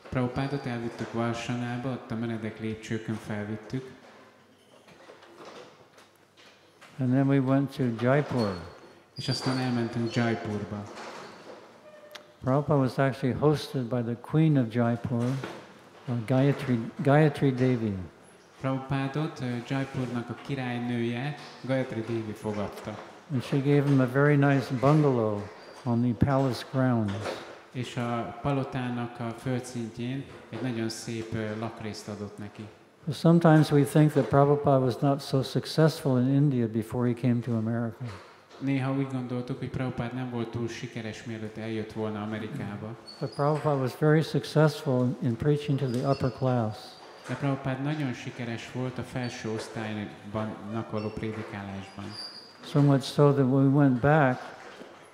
Prabhupádot elvittük Varsanába, ott a meredek lépcsőkön felvittük. And then we went to Jaipur. És aztán elmentünk Jaipurba. Prabhupada was actually hosted by the Queen of Jaipur, Gayatri Devi. Prabhupádot Jaipurnak a királynője, Gayatri Devi fogadta. And she gave him a very nice bungalow on the palace grounds. És a palotának a földszintjén egy nagyon szép lakrészt adott neki. Sometimes we think that Prabhupada was not so successful in India before he came to America. Néha úgy gondoltuk, hogy Prabhupada nem volt túl sikeres, mielőtt eljött volna Amerikába. But Prabhupada was very successful in preaching to the upper class. De Prabhupada nagyon sikeres volt a felső osztályban való prédikálásban. So much so that when we went back,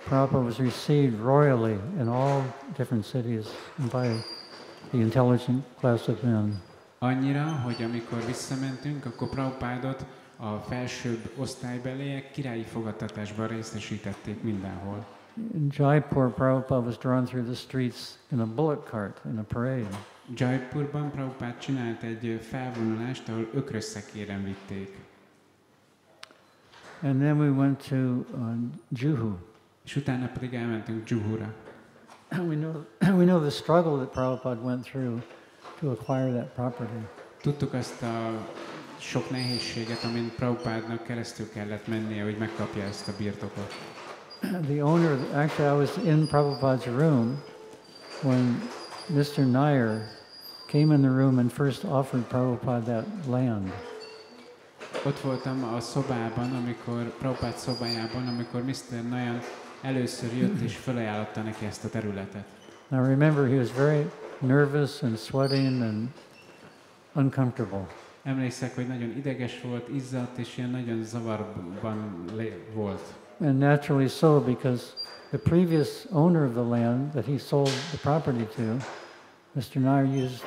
Prabhupada was received royally in all different cities by the intelligent class of men. Annyira, hogy amikor visszamentünk, akkor Prabhupádot a felsőbb osztálybeliek királyi fogadtatásban részesítették mindenhol. In Jaipur, Prabhupada was drawn through the streets in a bullock cart in a parade. Jaipurban Prabhupád csinált egy felvonulást, ahol ökrösszekéren vitték. And then we went to Juhu. És utána pedig elmentünk Juhura. We know the struggle that Prabhupada went through to acquire that property. Tudtuk azt a sok nehézséget, amin Prabhupádnak keresztül kellett mennie, hogy megkapja ezt a birtokot. The owner, actually I was in Prabhupada's room when Mr. Nair came in the room and first offered Prabhupada that land. Ott voltam a szobában, amikor Prabhupád szobájában, amikor Mr. Nair először jött és felajánlotta neki ezt a területet. Now remember, he was very nervous and sweating and uncomfortable. Emlékszek, hogy nagyon ideges volt, izzadt és ilyen nagyon zavarban volt. And naturally so, because the previous owner of the land that he sold the property to, Mr. Nair used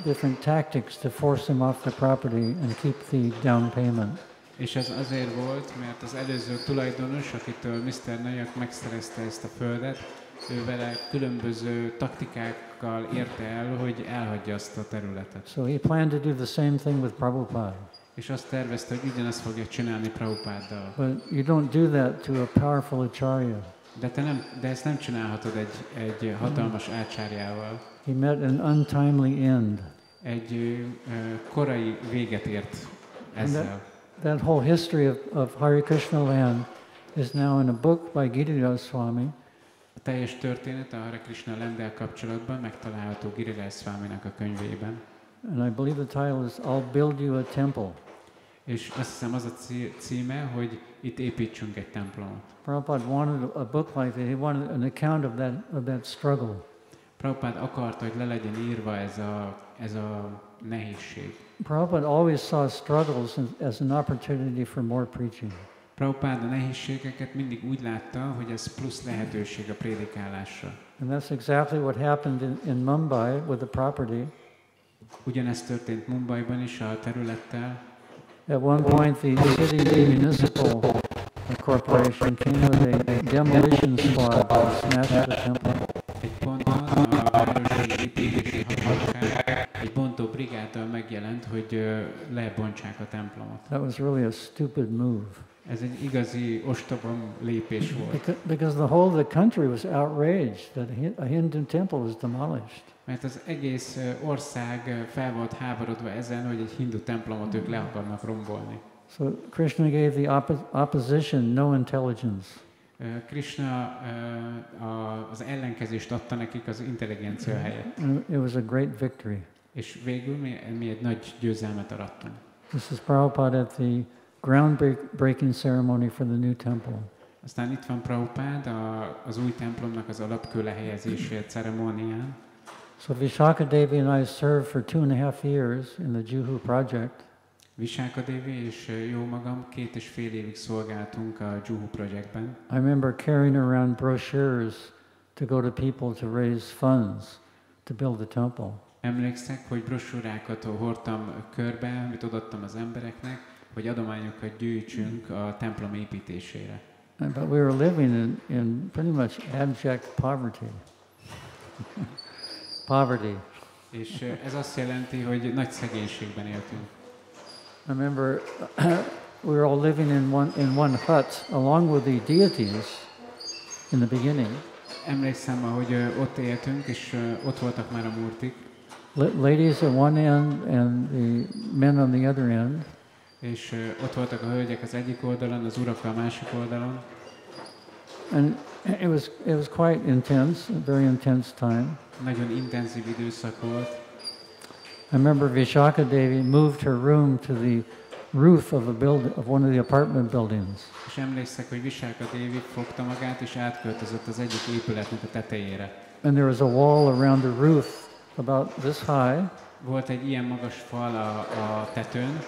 different tactics to force him off the property and keep the down payment. És ez azért volt, mert az előző tulajdonos, akitől Mr. Nair megszerezte ezt a földet, ő vele különböző taktikákkal érte el, hogy elhagyja azt a területet. So he planned to do the same thing with Prabhupada. És azt tervezte, hogy ugyanazt fogja csinálni Prabhupáddal. But you don't do that to a powerful acharya. De ezt nem csinálhatod egy hatalmas ácsárjával. He met an untimely end. Egy korai véget ért ezzel. That whole history of Hare Krishna land is now in a book by Giriraj Swami. A teljes történet a Hare Krishna landdel kapcsolatban megtalálható Giriraj Swaminak a könyvében. And I believe the title is I'll Build You a Temple. És azt hiszem az a címe, hogy itt építsünk egy templomot. Prabhupada wanted a book like that. He wanted an account of that struggle. Prabhupada akarta, hogy le legyen írva ez a nehézség. Prabhupada always saw struggles as an opportunity for more preaching. Prabhupada a nehézségeket mindig úgy látta, hogy ez plusz lehetőség a prédikálásra. And that's exactly what happened in Mumbai with the property. Ugyanezt történt Mumbaiban is a területtel. At one point, the city municipal corporation came with a demolition squad to smash the temple. Egy ponton a városi építési hatóság egy bontó brigádtal megjelent, hogy lebontsák a templomot. That was really a stupid move. Ez egy igazi ostoba lépés volt. Because the whole of the country was outraged that a Hindu temple was demolished. Mert az egész ország fel volt háborodva ezen, hogy egy hindu templomot ők le akarnak rombolni. So Krishna gave the opposition no intelligence. Krishna az ellenkezést adta nekik az intelligencia helyett. It was a great victory. És végül mi egy nagy győzelmet arattunk. This is Prabhupada at the groundbreaking ceremony for the new temple. Aztán itt van Prabhupada az új templomnak az alapkőle helyezésé ceremónián. So Vishaka Devi and I served for 2.5 years in the Juhu project. Vishaka Devi és jó magam 2,5 évig szolgáltunk a Juhu projektben. I remember carrying around brochures to go to people to raise funds to build the temple. Emlékszek, hogy brosúrákat hordtam körbe, amit adottam az embereknek, hogy adományokat gyűjtsünk a templom építésére. But we were living in pretty much abject poverty. És ez azt jelenti, hogy nagy szegénységben éltünk. I remember we were all living in one hut along with the deities in the beginning. Emlékszem, hogy ott éltünk, és ott voltak már a murtik. Ladies at one end and the men on the other end. És ott voltak a hölgyek az egyik oldalon, az urak a másik oldalon. And it was quite intense, a very intense time. Nagyon intenzív időszak volt. I remember Vishaka Devi moved her room to the roof of one of the apartment buildings. És emlékszek, hogy Vishaka Devi fogta magát és átköltözött az egyik épületnek a tetejére. And there was a wall around the roof about this high. Volt egy ilyen magas fal a tetőn.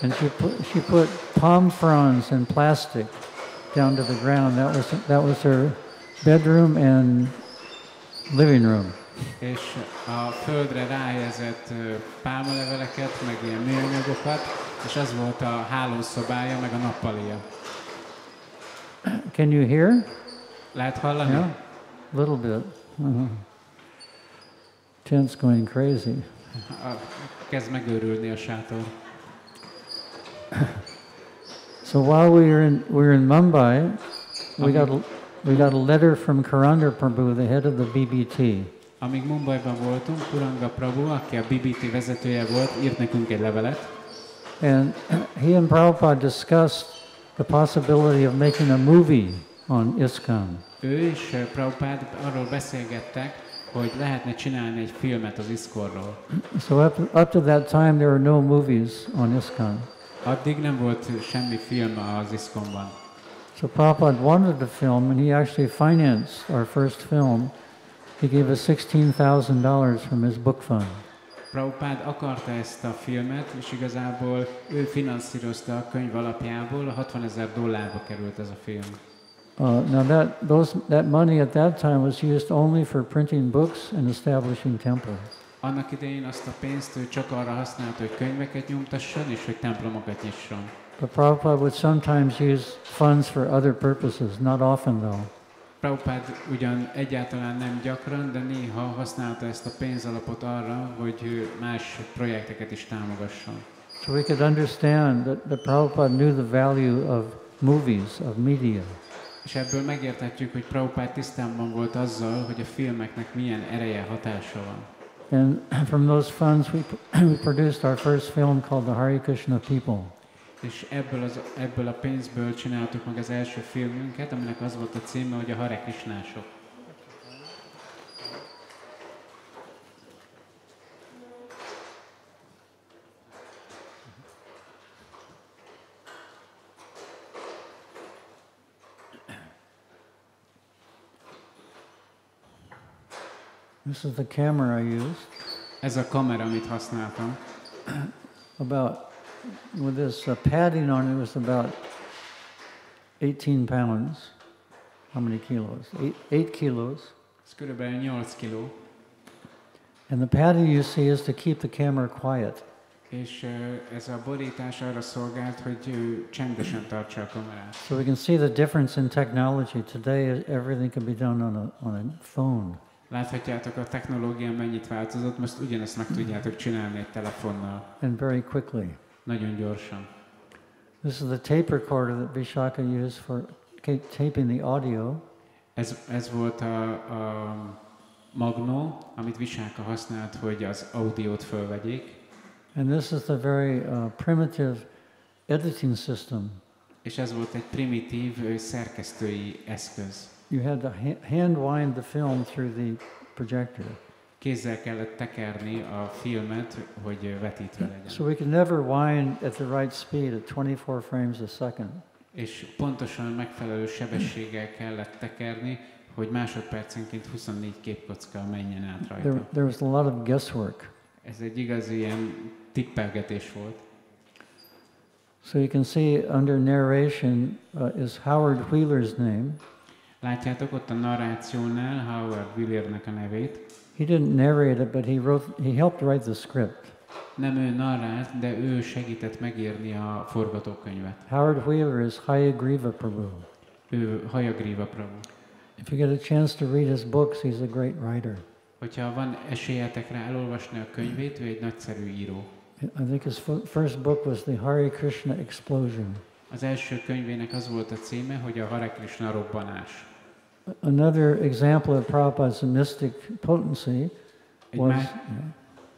And she put palm fronds and plastic down to the ground. That was her bedroom and living room. És a földre ráhelyezett pálmaleveleket, meg ilyen műanyagokat, és az volt a hálószobája, meg a nappalija. Can you hear? Lehet hallani? Yeah, a little bit. Tent's going crazy. Kezd megőrülni a sátor. So while we were in Mumbai, we got a letter from Karanda Prabhu, the head of the BBT. Amíg Mumbaiban voltunk, Kuranga Prabhu, aki a BBT vezetője volt, írt nekünk egy levelet. And he and Prabhupada discussed the possibility of making a movie on ISKCON. Ő és Prabhupada arról beszélgettek, hogy lehetne csinálni egy filmet az ISKCON-ról. So up to that time there were no movies on ISKCON. Addig nem volt semmi film az ISKCON-ban. So Prabhupada wanted a film, and he actually financed our first film. He gave us $16,000 from his book fund. Prabhupada akarta ezt a filmet, és igazából ő finanszírozta a könyv alapjából, $60,000 került ez a film. Now that money at that time was used only for printing books and establishing temples. Annak idején azt a pénzt ő csak arra használta, hogy könyveket nyomtasson, és hogy templomokat nyisson. But Prabhupada would sometimes use funds for other purposes, not often though. Prabhupada ugyan egyáltalán nem gyakran, de néha használta ezt a pénzalapot arra, hogy más projekteket is támogasson. So we could understand that Prabhupada knew the value of movies, of media. És ebből megérthetjük, hogy Prabhupada tisztában volt azzal, hogy a filmeknek milyen ereje, hatása van. And from those funds we produced our first film called The Hare Krishna People. És ebből a pénzből csináltuk meg az első filmünket, aminek az volt a címe, hogy a Hare Krishnások. This is the camera I used. Ez a kamera, amit használtam. About, with this padding on it, was about 18 pounds. How many kilos? 8 kilos. Ez körülbelül 8 kiló. And the padding you see is to keep the camera quiet. És ez a borítás arra szolgált, hogy csendesen tartsa a kamerát. So we can see the difference in technology. Today everything can be done on a phone. Láthatjátok, a technológia mennyit változott, most ugyanezt meg tudjátok csinálni egy telefonnal. And very quickly. Nagyon gyorsan. This is the tape recorder that Vishaka used for taping the audio. Ez volt a magnó, amit Vishaka használt, hogy az audiót fölvegyék. And this is the very primitive editing system. És ez volt egy primitív szerkesztői eszköz. You had to hand wind the film through the projector. Kézzel kellett tekerni a filmet, hogy vetítve legyen. So we could never wind at the right speed at 24 frames a second. És pontosan megfelelő sebességgel kellett tekerni, hogy másodpercenként 24 képkocka menjen át rajta. There was a lot of guesswork. Ez egy igazi ilyen tippelgetés volt. So you can see under narration is Howard Wheeler's name. Látjátok ott a narrációnál Howard Wheelernek a nevét. He didn't narrate it, but he helped write the script. Nem ő narrált, de ő segített megírni a forgatókönyvet. Howard Wheeler is Hayagriva Prabhu. Ő Hayagriva Prabhu. If you get a chance to read his books, he's a great writer. Hogyha van esélyetek rá elolvasni a könyvét, ő egy nagyszerű író. I think his first book was the Hare Krishna Explosion. Az első könyvének az volt a címe, hogy a Hare Krishna robbanás. Another example of Prabhupada's mystic potency was...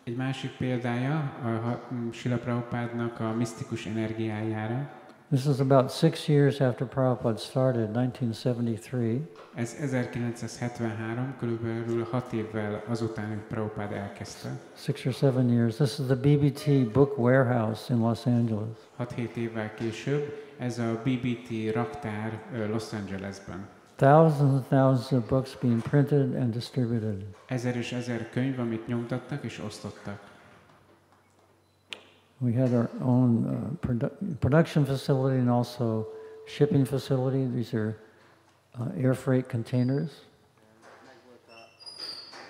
Egy másik példája a Srila Prabhupádnak a misztikus energiájára. This is about 6 years after Prabhupada started, 1973. Ez 1973, körülbelül 6 évvel azután, hogy Prabhupád elkezdte. 6 or 7 years. This is the BBT Book Warehouse in Los Angeles. 6-7 évvel később ez a BBT raktár Los Angelesben. Thousands and thousands of books being printed and distributed. 1000 és 1000 könyv, amit nyomtattak és osztottak. We had our own production facility and also shipping facility. These are air freight containers.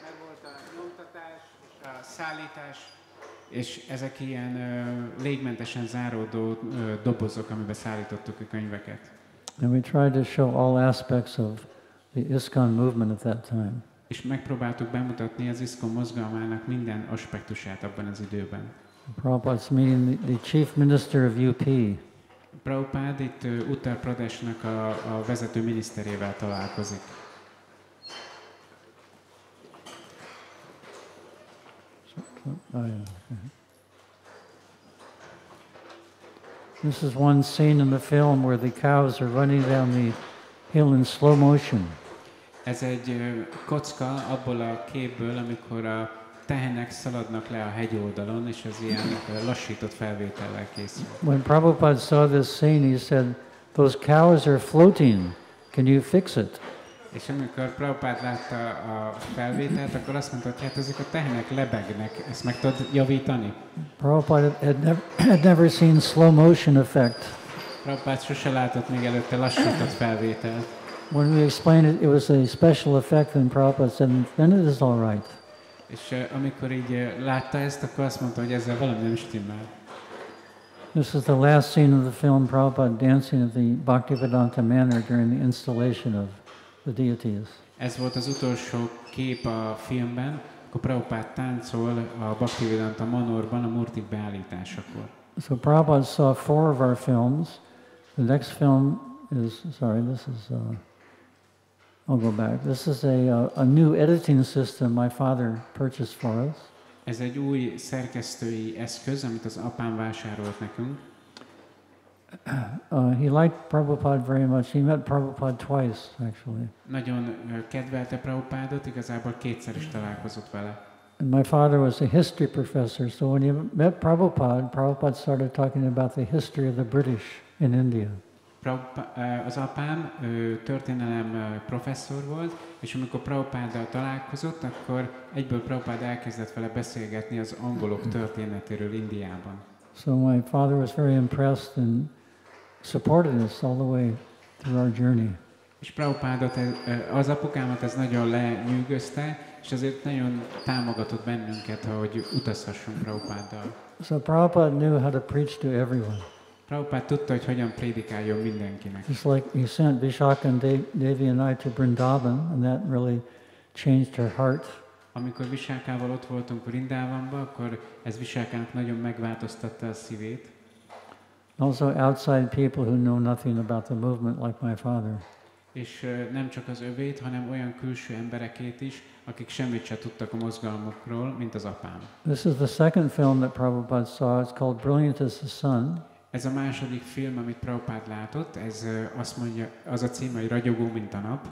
Megvolt a nyomtatás, a szállítás, és ezek ilyen légmentesen záródó dobozok, amiben szállítottuk a könyveket. And we tried to show all aspects of the ISKCON movement at that time. És megpróbáltuk bemutatni az ISKCON mozgalmának minden aspektusát abban az időben. Prabhupada's meeting the chief minister of UP. Prabhupád itt Uttar Pradeshnak a vezető miniszterével találkozik. Oh, yeah. This is one scene in the film where the cows are running down the hill in slow motion. Ez egy kocka abból a képből, amikor a tehenek szaladnak le a hegyoldalon, és az ilyen lassított felvétellel készül. When Prabhupada saw this scene, he said, "Those cows are floating. Can you fix it?" És amikor Prabhupád látta a felvételt, akkor azt mondta, hogy hát ezek a tehenek lebegnek, ezt meg tudod javítani? Prabhupada had never seen slow motion effect. Prabhupád sose látott még előtte lassított felvételt. When we explained it, it was a special effect, and Prabhupada said, "Then it is all right." És amikor így látta ezt, akkor azt mondta, hogy ezzel valami nem stimmel. This is the last scene of the film, Prabhupada dancing at the Bhaktivedanta Manor during the installation of the deities. Ez volt az utolsó kép a filmben, akkor Prabhupád táncol a Bhaktivedanta Manorban a murtik beállításakor. So Prabhupada saw 4 of our films. The next film is, I'll go back. This is a new editing system my father purchased for us. Ez egy új szerkesztői eszköz, amit az apám vásárolt nekünk. He liked Prabhupada very much. He met Prabhupada twice, actually. Nagyon kedvelte Prabhupádot, igazából kétszer is találkozott vele. And my father was a history professor, so when he met Prabhupada, Prabhupada started talking about the history of the British in India. Az apám történelem professzor volt, és amikor Prabhupáddal találkozott, akkor egyből Prabhupád elkezdett vele beszélgetni az angolok történetéről Indiában. So my father was very impressed and supported us all the way through our journey. És Prabhupádot, az apukámat ez nagyon lenyűgözte, és azért nagyon támogatott bennünket, hogy utazhassunk Prabhupáddal. So Prabhupada knew how to preach to everyone. Prabhupád tudta, hogy hogyan prédikáljon mindenkinek. It's like he sent Vishaka and Devi and I to Vrindavan, and that really changed her heart. Amikor Visákával ott voltunk Vrindavanban, akkor ez Visákának nagyon megváltoztatta a szívét. Also outside people who know nothing about the movement like my father. És nem csak az övét, hanem olyan külső emberekét is, akik semmit se tudtak a mozgalmukról, mint az apám. This is the second film that Prabhupada saw. It's called Brilliant as the Sun. Ez a második film, amit Prabhupád látott, ez azt mondja, az a címe, hogy Ragyogó, mint a nap.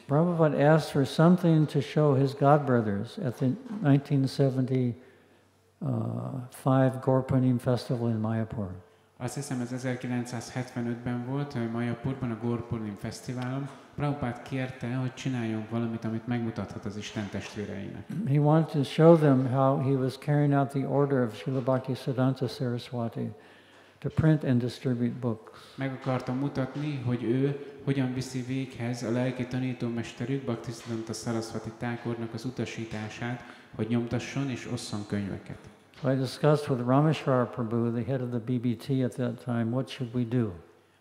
Prabhupada asked for something to show his godbrothers at the 1975 Gaur-Punim Festival in Mayapur. Azt hiszem, ez 1975-ben volt, Mayapurban, a Gaur-Punim Fesztiválon. Prabhupád kérte, hogy csináljunk valamit, amit megmutathat az Isten testvéreinek. He wanted to show them how he was carrying out the order of Srila Bhaktisiddhanta Saraswati to print and distribute books. Meg akartam mutatni, hogy ő hogyan viszi véghez a lelki tanítómesterük Bhaktisiddhanta Saraswati Thakurnak az utasítását, hogy nyomtasson és osszon könyveket. So I discussed with Rameshwar Prabhu, the head of the BBT at that time, what should we do?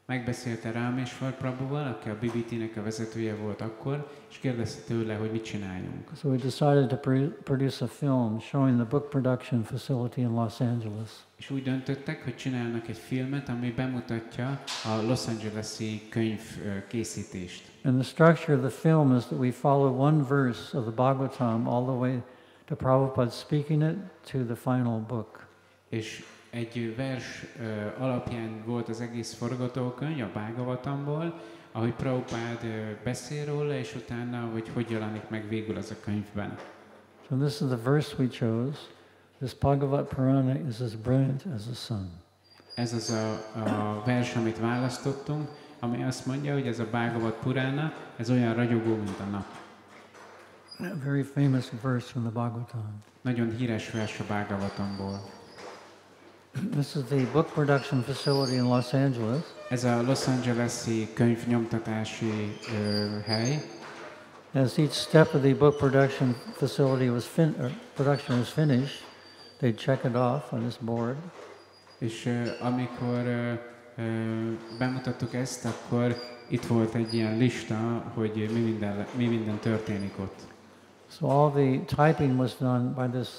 Megbeszélte Rameshwar Prabhuval, aki a BBT-nek a vezetője volt akkor, és kérdezte tőle, hogy mit csináljunk. So we decided to produce a film showing the book production facility in Los Angeles. És úgy döntöttek, hogy csinálnak egy filmet, ami bemutatja a Los Angeles-i könyvkészítést. And the structure of the film is that we follow one verse of the Bhagavatam all the way to Prabhupada speaking it to the final book. És egy vers alapján volt az egész forgatókönyv a Bhagavatamból, ahogy Prabhupád beszél róla, és utána, hogy jelenik meg végül az a könyvben. So this is the verse we chose. This Bhagavat Purana is as brilliant as the sun. Ez az a vers, amit választottunk, ami azt mondja, hogy ez a Bhagavat Purana, ez olyan ragyogó, mint a nap. A very famous verse from the Bhagavatam. Nagyon híres vers a Bhagavatamból. This is the book production facility in Los Angeles. Ez a Los Angeles-i könyvnyomtatási hely. As each step of the book production facility was finished, they'd check it off on this board. És amikor bemutattuk ezt, akkor itt volt egy ilyen lista, hogy mi minden történik ott. So all the typing was done by this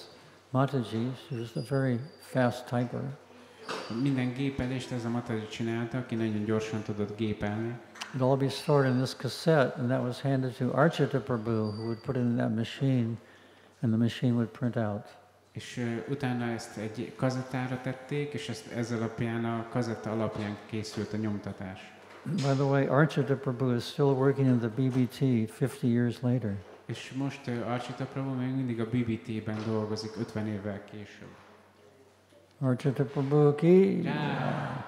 Mataji. She was a very fast typer. Minden gépelést ez a Mataji csinálta, aki nagyon gyorsan tudott gépelni. It'd all be stored in this cassette, and that was handed to Archita Prabhu, who would put it in that machine, and the machine would print out. És utána ezt egy kazettára tették, és ez alapján, a kazetta alapján készült a nyomtatás. By the way, Archita Prabhu is still working in the BBT 50 years later. És most Archita Prabhu még mindig a BBT-ben dolgozik 50 évvel később. Archita Prabhu ki. Yeah.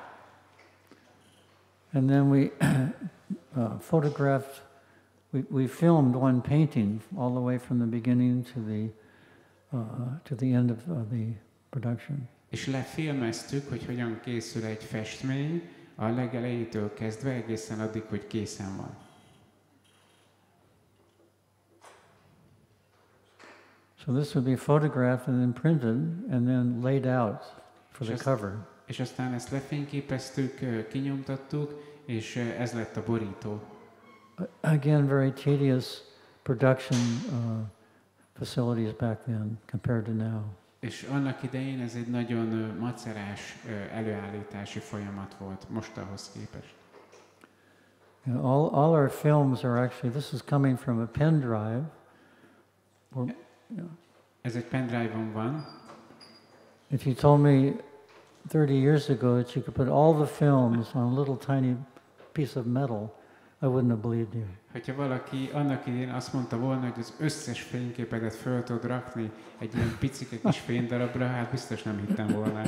And then we photographed, we filmed one painting all the way from the beginning to the end of the production. És lefilmeztük, hogy hogyan készül egy festmény a legelejétől kezdve egészen addig, hogy készen van. So this would be photographed and then printed and then laid out for the cover. És aztán ezt lefényképeztük, kinyomtattuk, és ez lett a borító. Again, very tedious production facilities back then compared to now. És annak idején ez egy nagyon macerás előállítási folyamat volt mostahhoz képest. All our films are actually, this is coming from a pen drive. Ez egy pendrive-on van. If you told me 30 years ago that you could put all the films on a little tiny piece of metal, I wouldn't have believed you. Hogyha valaki annak idején azt mondta volna, hogy az összes fényképedet föl tud rakni egy ilyen picike kis fénydarabra, hát biztos nem hittem volna.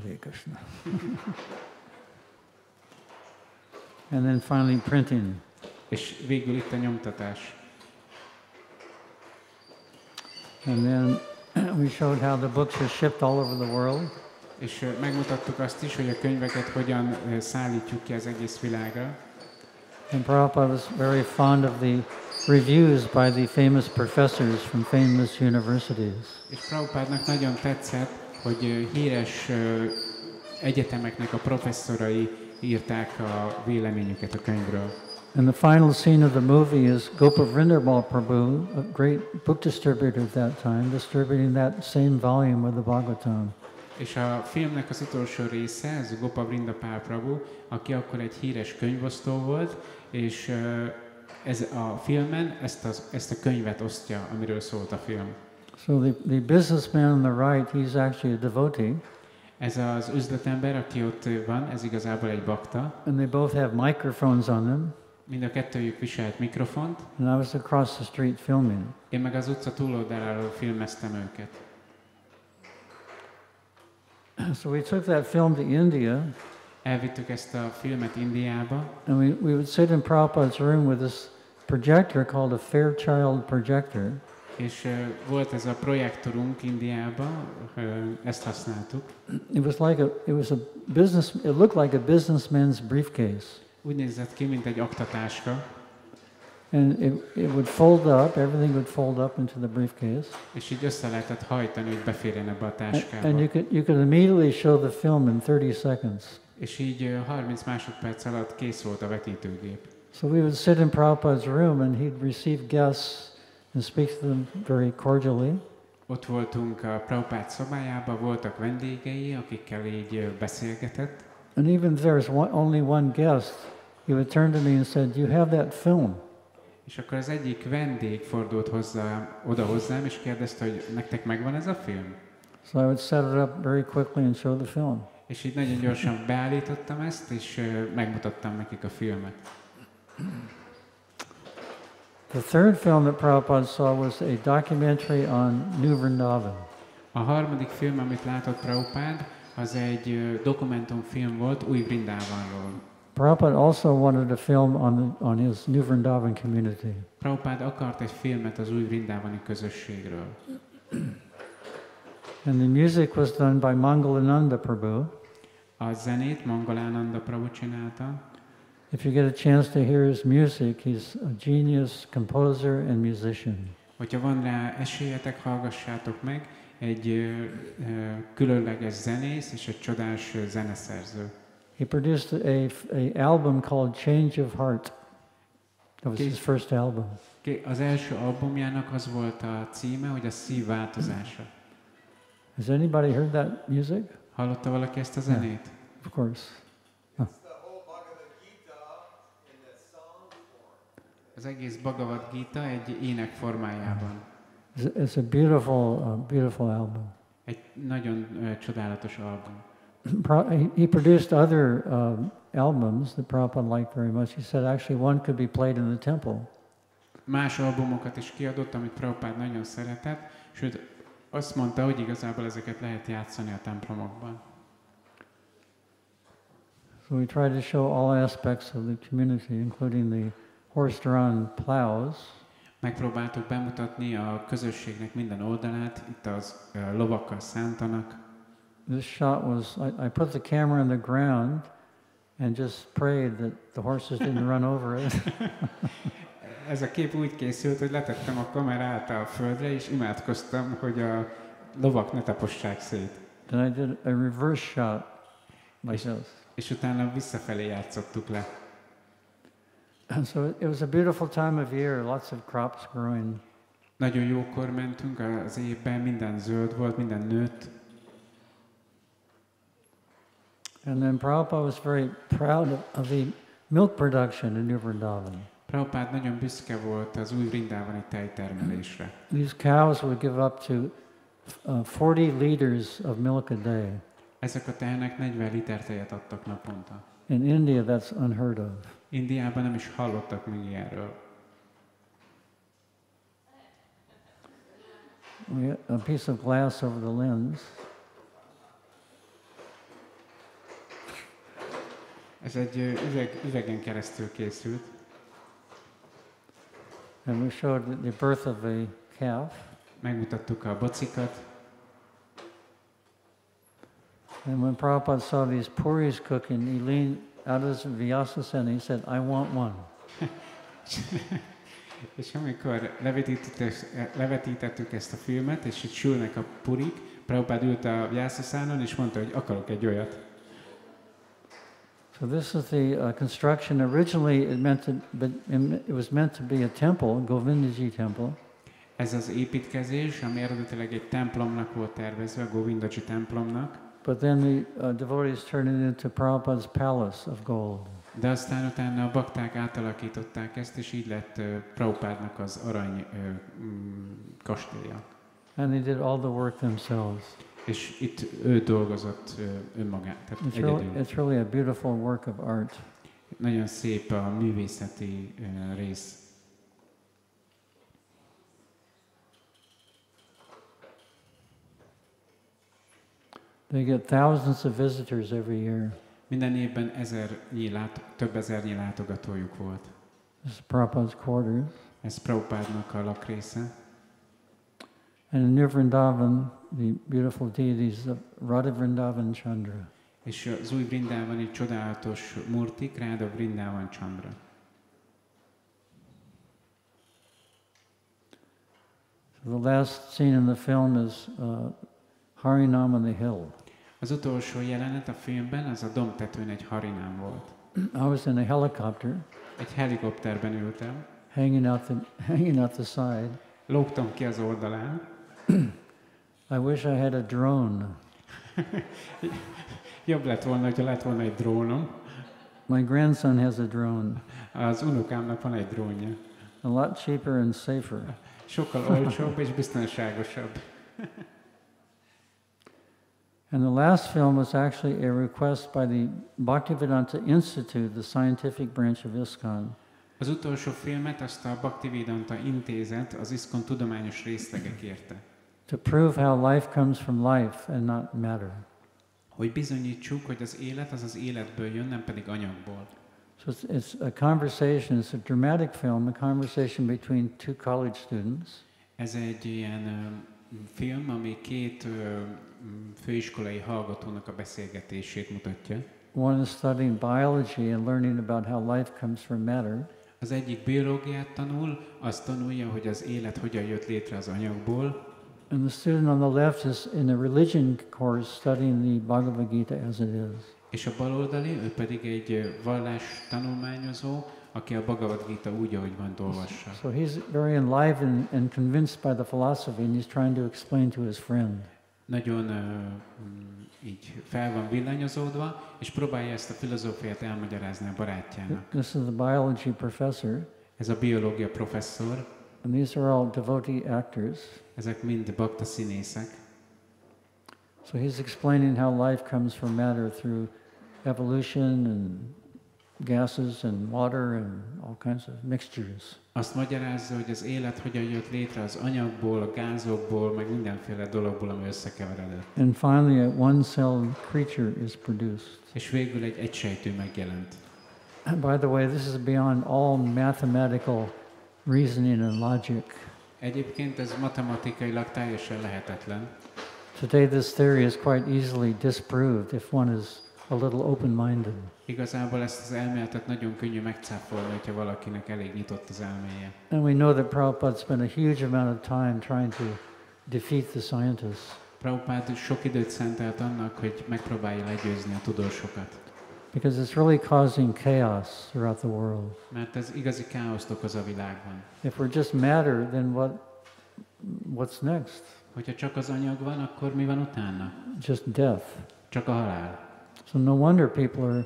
Hare Krishna. And then finally printing. És végül itt a nyomtatás. And then we showed how the books are shipped all over the world. És megmutattuk azt is, hogy a könyveket hogyan szállítjuk ki az egész világra. And Prabhupada was very fond of the reviews by the famous professors from famous universities. És Prabhupádnak nagyon tetszett, hogy híres egyetemeknek a professzorai írták a véleményüket a könyvről. And the final scene of the movie is Gopa Vrindabal Prabhu, a great book distributor at that time, distributing that same volume of the Bhagavatam. És a filmnek az utolsó része, ez Gopa Vrindapal Prabhu, aki akkor egy híres könyvosztó volt, és ez a filmen ezt a könyvet osztja, amiről szólt a film. So the businessman on the right, he's actually a devotee. Ez az üzletember, aki ott van, ez igazából egy bakta. And they both have microphones on them. Mind a kettőjük viselt mikrofont. And I was across the street filming. Én meg az utca túloldaláról filmeztem őket. So we took that film to India. Elvittük ezt a filmet Indiába. And we would sit in Prabhupada's room with this projector called a Fairchild projector. És volt ez a projektorunk Indiában, ezt használtuk. It looked like a businessman's briefcase. Úgy nézett ki, mint egy aktatáska. And it would fold up, everything would fold up into the briefcase. És így össze lehetett hajtani, hogy beférjen ebbe a táskába. And you could immediately show the film in 30 seconds. És így 30 másodperc alatt kész volt a vetítőgép. So we would sit in Prabhupada's room and he'd receive guests and speak to them very cordially. Ott voltunk a Prabhupád szobájában, voltak vendégei, akikkel így beszélgetett. And even if there was only one guest, he would turn to me and said, "You have that film." És akkor az egyik vendég fordult oda hozzám, és kérdezte, hogy nektek megvan ez a film? So I would set it up very quickly and show the film. És így nagyon gyorsan beállítottam ezt, és megmutattam nekik a filmet. The third film that Prabhupada saw was a documentary on New Vrindavan. A harmadik film, amit látott Prabhupád, az egy dokumentumfilm volt Új Vrindávanról. Prabhupada also wanted a film on his New Vrindavan community. Prabhupád akart egy filmet az Új Vrindávani közösségről. And the music was done by Mangalananda Prabhu. A zenét Mangalananda Prabhu csinálta. If you get a chance to hear his music, he's a genius composer and musician. Hogyha van rá esélyetek, hallgassátok meg, egy különleges zenész és egy csodás zeneszerző. He produced a album called Change of Heart. That was his first album. Az első albumjának az volt a címe, hogy a szív változása. Has anybody heard that music? Hallotta valaki ezt a zenét? Yeah, of course. Az egész Bhagavad Gita egy ének formájában. It's a beautiful album. Egy nagyon csodálatos album. He produced other albums that Prabhupada liked very much. He said actually one could be played in the temple. Más albumokat is kiadott, amit Prabhupada nagyon szeretett, sőt azt mondta, hogy igazából ezeket lehet játszani a templomokban. So we try to show all aspects of the community, including the horse-drawn plows. Megpróbáltuk bemutatni a közösségnek minden oldalát, itt az lovakkal szántanak. This shot was, I put the camera on the ground and just prayed that the horses didn't run over it. Ez a kép úgy készült, hogy letettem a kamerát a földre, és imádkoztam, hogy a lovak ne tapossák szét. Then I did a reverse shot like this. És utána visszafelé játszottuk le. And so it was a beautiful time of year, lots of crops growing. Nagyon jókor mentünk az évben, minden zöld volt, minden nőtt. And then Prabhupada was very proud of the milk production in New Vrindavan. Prabhupád nagyon büszke volt az új vrindávani tejtermelésre. These cows would give up to 40 liters of milk a day. Ezek a tehenek 40 liter tejet adtak naponta. In India, that's unheard of. Indiában nem is hallottak még ilyenről. We had a piece of glass over the lens. Ez egy üvegen keresztül készült. And we showed the birth of a calf. Megmutattuk a bocikat. And when Prabhupada saw these puris cooking, he leaned out of his vyasasana and he said, I want one. És amikor levetítettük ezt a filmet, és itt sülnek a purik, Prabhupád ült a vyásaszánon, és mondta, hogy akarok egy olyat. So this is the construction. Originally, it was meant to be a temple, Govindaji temple. Ez az építkezés, ami eredetileg egy templomnak volt tervezve, a Govindaji templomnak. But then the devotees turned it into Prabhupada's palace of gold. De aztán utána a bakták átalakították ezt, és így lett Prabhupádnak az arany kastélya. And they did all the work themselves. És itt ő dolgozott önmagát, tehát It's really a beautiful work of art. Nagyon szép a művészeti rész. They get thousands of visitors every year. Minden évben több ezernyi látogatójuk volt. This is Prabhupada's quarters. Ez Prabhupádnak a lakrésze. And in New Vrindavan, the beautiful deities of Radha Vrindavan Chandra. És az új Vrindávani csodálatos murtik, Rádha Vrindavan Chandra. So the last scene in the film is Harinam on the hill. Az utolsó jelenet a filmben, az a dombtetőn egy harinám volt. I was in a helicopter. Egy helikopterben ültem. Hanging out the side. Lógtam ki az oldalán. I wish I had a drone. Jobb lett volna, hogyha lett volna egy drónom. My grandson has a drone. Az unokámnak van egy drónja. A lot cheaper and safer. Sokkal olcsóbb és biztonságosabb. And the last film was actually a request by the Bhaktivedanta Institute, the scientific branch of ISKCON. Az utolsó filmet azt a Bhaktivedanta Intézet, az ISKCON tudományos részlege kérte. To prove how life comes from life and not matter. Hogy bizonyítsuk, hogy az élet az életből jön, nem pedig anyagból. So it's a conversation, it's a dramatic film, a conversation between two college students. Ez egy ilyen film, ami két főiskolai hallgatónak a beszélgetését mutatja. One is studying biology and learning about how life comes from matter. Az egyik biológiát tanul, azt tanulja, hogy az élet hogyan jött létre az anyagból. And the student on the left is in a religion course studying the Bhagavad Gita as it is. És a baloldali, ő pedig egy vallás tanulmányozó, aki a Bhagavad Gita úgy, ahogy van, olvassa. So he's very enlivened and convinced by the philosophy, and he's trying to explain to his friend. Nagyon így fel van villanyozódva, és próbálja ezt a filozófiát elmagyarázni a barátjának. This is the biology professor. Ez a biológia professzor. And these are all devotee actors. Ezek mind bakta színészek. So he's explaining how life comes from matter through evolution and gases and water and all kinds of mixtures. Azt magyarázza, hogy az élet hogyan jött létre az anyagból, a gázokból, meg mindenféle dologból, ami összekeveredett. And finally a one-celled creature is produced. És végül egy egysejtű megjelent. And by the way, this is beyond all mathematical reasoning and logic. Egyébként ez matematikailag teljesen lehetetlen. Today this theory is quite easily disproved if one is a little open-minded. Igazából ezt az elméletet nagyon könnyű megcáfolni, hogyha valakinek elég nyitott az elméje. And we know that Prabhupada spent a huge amount of time trying to defeat the scientists. Prabhupád sok időt szentelt annak, hogy megpróbálja legyőzni a tudósokat. Because it's really causing chaos throughout the world. Mert ez igazi káoszt okoz a világban. If we're just matter, then what's next? Hogyha csak az anyag van, akkor mi van utána? Just death. Csak a halál. So no wonder people are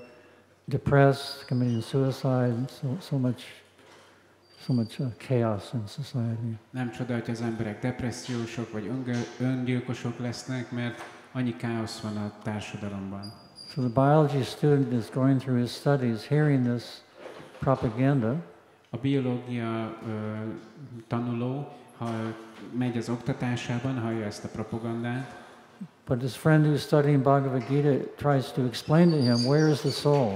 depressed, committing suicide, so much chaos in society. Nem csoda, hogy az emberek depressziósok vagy öngyilkosok lesznek, mert annyi káosz van a társadalomban. So the biology student is going through his studies, hearing this propaganda. A biológia tanuló, ha megy az oktatásában, hallja ezt a propagandát. But his friend who's studying Bhagavad Gita tries to explain to him, where is the soul?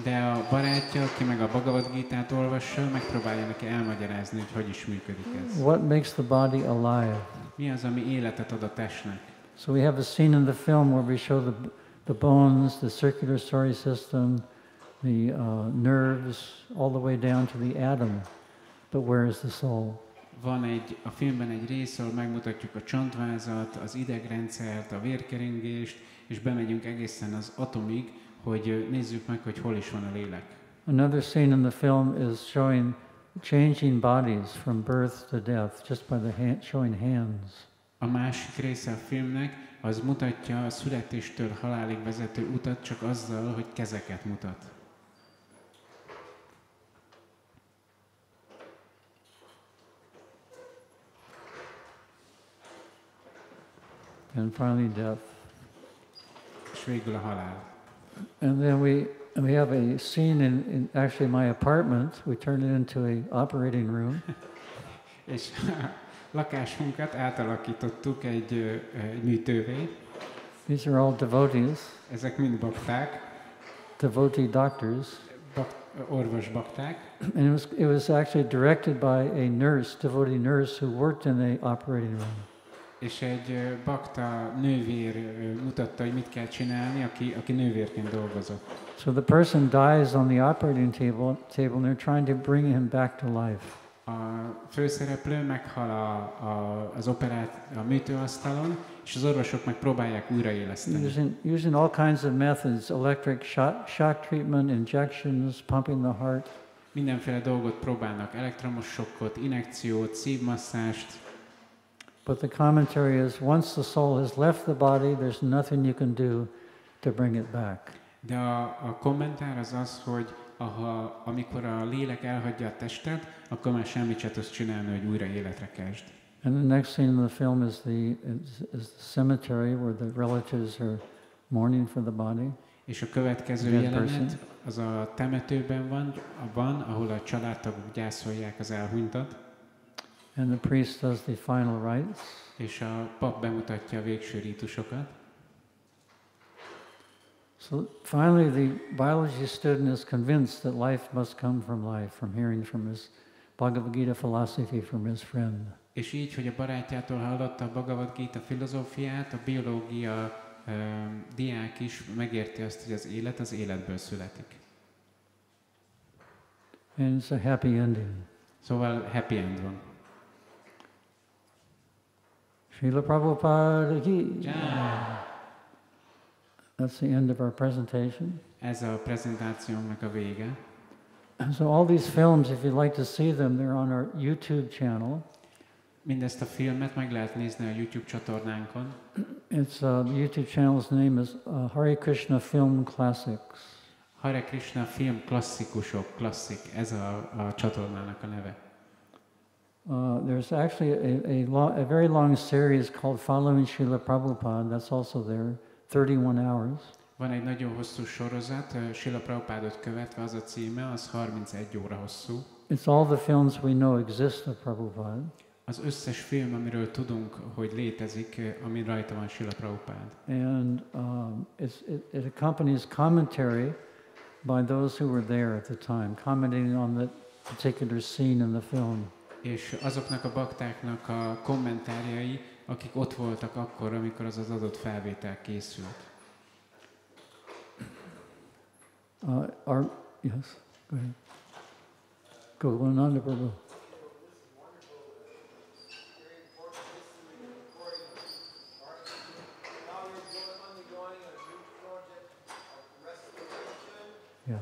de a barátja, aki meg a Bhagavad-gítát olvassa, megpróbálja neki elmagyarázni, hogy is működik ez. What makes the body alive? Mi az, ami életet ad a testnek? So we have a scene in the film where we show the bones, the circulatory system, the nerves, all the way down to the atom. But where is the soul? Van a filmben egy rész, ahol megmutatjuk a csontvázat, az idegrendszert, a vérkeringést, és bemegyünk egészen az atomig, hogy nézzük meg, hogy hol is van a lélek. Another scene in the film is showing changing bodies from birth to death, just by showing hands. A másik része a filmnek, az mutatja a születéstől halálig vezető utat, csak azzal, hogy kezeket mutat. And finally death. És végül a halál. And then we have a scene in actually my apartment. We turned it into a operating room. És lakásunkat átalakítottuk egy műtővé. These are all devotees. Ezek mind bakták. Devotee doctors. Orvos bakták. And it was actually directed by a nurse, devotee nurse, who worked in the operating room. És egy bakta nővér mutatta, hogy mit kell csinálni, aki nővérként dolgozott. So the person dies on the operating table and they're trying to bring him back to life. A főszereplő meghal a műtőasztalon, és az orvosok meg próbálják újraéleszteni. Using all kinds of methods, electric shock treatment, injections, pumping the heart. Mindenféle dolgot próbálnak, elektromos sokkot, injekciót, szívmasszást. But the commentary is, once the soul has left the body, there's nothing you can do to bring it back. De a kommentár az, hogy amikor a lélek elhagyja a testet, akkor már semmit sem tudsz csinálni, hogy újra életre kezd. And the next scene in the film is the cemetery where the relatives are mourning for the body. És a következő jelenet az a temetőben van, ahol a családtagok gyászolják az elhunytat. And the priest does the final rites. És a pap bemutatja a végső rítusokat. So finally the biology student is convinced that life must come from life, from hearing from his Bhagavad Gita philosophy from his friend. És így, hogy a barátjától hallotta a Bhagavad Gita filozófiát, a biológia diák is megérti azt, hogy az élet az életből születik. And it's a happy ending. Szóval happy end van. Srila Prabhupada ki. That's the end of our presentation. Ez a prezentációnknak a vége. So all these films, if you'd like to see them, they're on our YouTube channel. Mindezt a filmet meg lehet nézni a YouTube csatornánkon. It's the YouTube channel's name is Hare Krishna Film Classics. Hare Krishna Film Klasszikusok, klasszik, ez a csatornának a neve. There's actually a very long series called Following Srila Prabhupada, that's also there, 31 hours. Van egy nagyon hosszú sorozat, Srila Prabhupádot követve, az a címe, az 31 óra hosszú. It's all the films we know exist of Prabhupada. Az összes film, amiről tudunk, hogy létezik, amin rajta van Srila Prabhupád. And it accompanies commentary by those who were there at the time, commenting on the particular scene in the film. És azoknak a baktáknak a kommentárjai, akik ott voltak akkor, amikor az adott felvétel készült. Yes, go ahead. Go on, Prabhu. Yeah.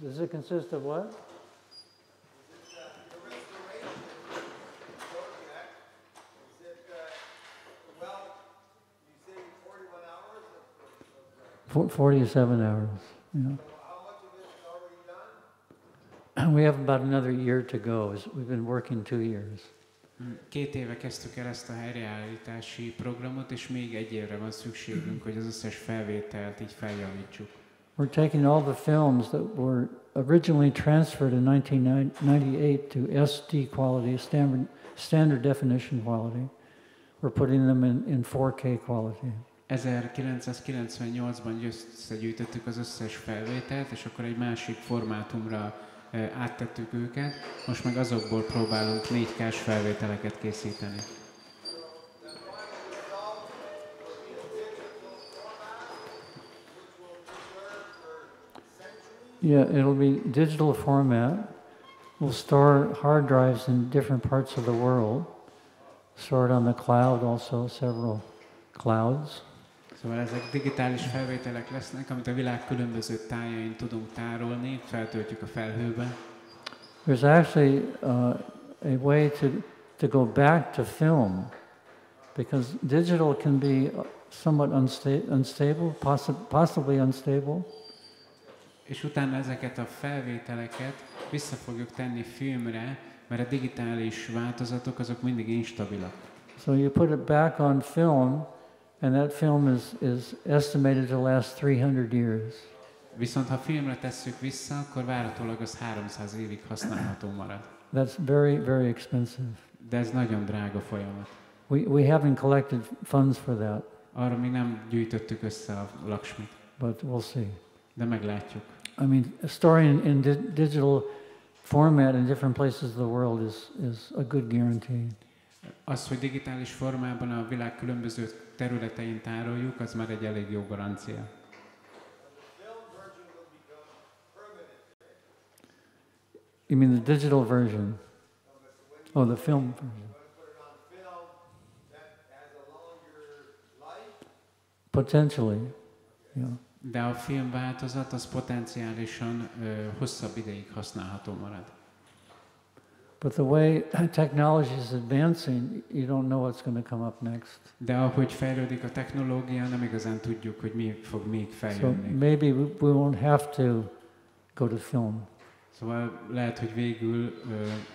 Does it consist of what? For 47 hours. Yeah. How much of it is already done? We have about another year to go. We've been working 2 years. 2 éve kezdtük el ezt a helyreállítási programot, és még 1 évre van szükségünk, hogy az összes felvételt így feljavítsuk. We're taking all the films that were originally transferred in 1998 to SD quality, standard definition quality. we're putting them in 4K quality. 1998-ban összegyűjtöttük az összes felvételt, és akkor egy másik formátumra áttettük őket, most meg azokból próbálunk 4K-s felvételeket készíteni. Yeah, it'll be digital format. We'll store hard drives in different parts of the world, store it on the cloud also, several clouds. Szóval ezek digitális felvételek lesznek, amit a világ különböző tájain tudunk tárolni, feltöltjük a felhőbe. There's actually a way to go back to film, because digital can be somewhat unstable, possibly unstable. És utána ezeket a felvételeket vissza fogjuk tenni filmre, mert a digitális változatok azok mindig instabilak. So you put it back on film, and that film is estimated to last 300 years. Viszont ha filmre tesszük vissza, akkor várhatólag az 300 évig használható marad. That's very, very expensive. De ez nagyon drága folyamat. We haven't collected funds for that. Arra még nem gyűjtöttük össze a Lakshmit. But we'll see. De meglátjuk. I mean, storing in digital format in different places of the world is a good guarantee. Az, hogy digitális formában a világ különböző területein tároljuk, az már egy elég jó garancia. You mean the digital version? Oh, the film version. Potentially, yeah. De a film változat az potenciálisan hosszabb ideig használható marad. But the way technology is advancing, you don't know what's going to come up next. De ahogy fejlődik a technológia, nem igazán tudjuk, hogy mi fog még feljönni. So maybe we won't have to go to film. Szóval lehet, hogy végül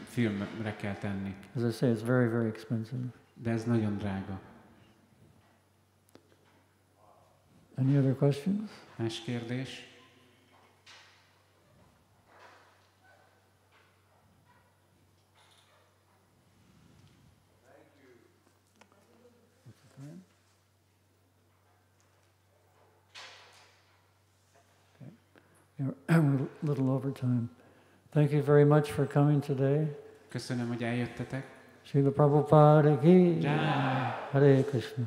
filmre kell tenni. As I say, it's very, very expensive. De ez nagyon drága. Any other questions? Más kérdés? We're a little over time. Thank you very much for coming today. Köszönöm, hogy eljöttetek. Srila Prabhupada ki. Jai. Hare Krishna.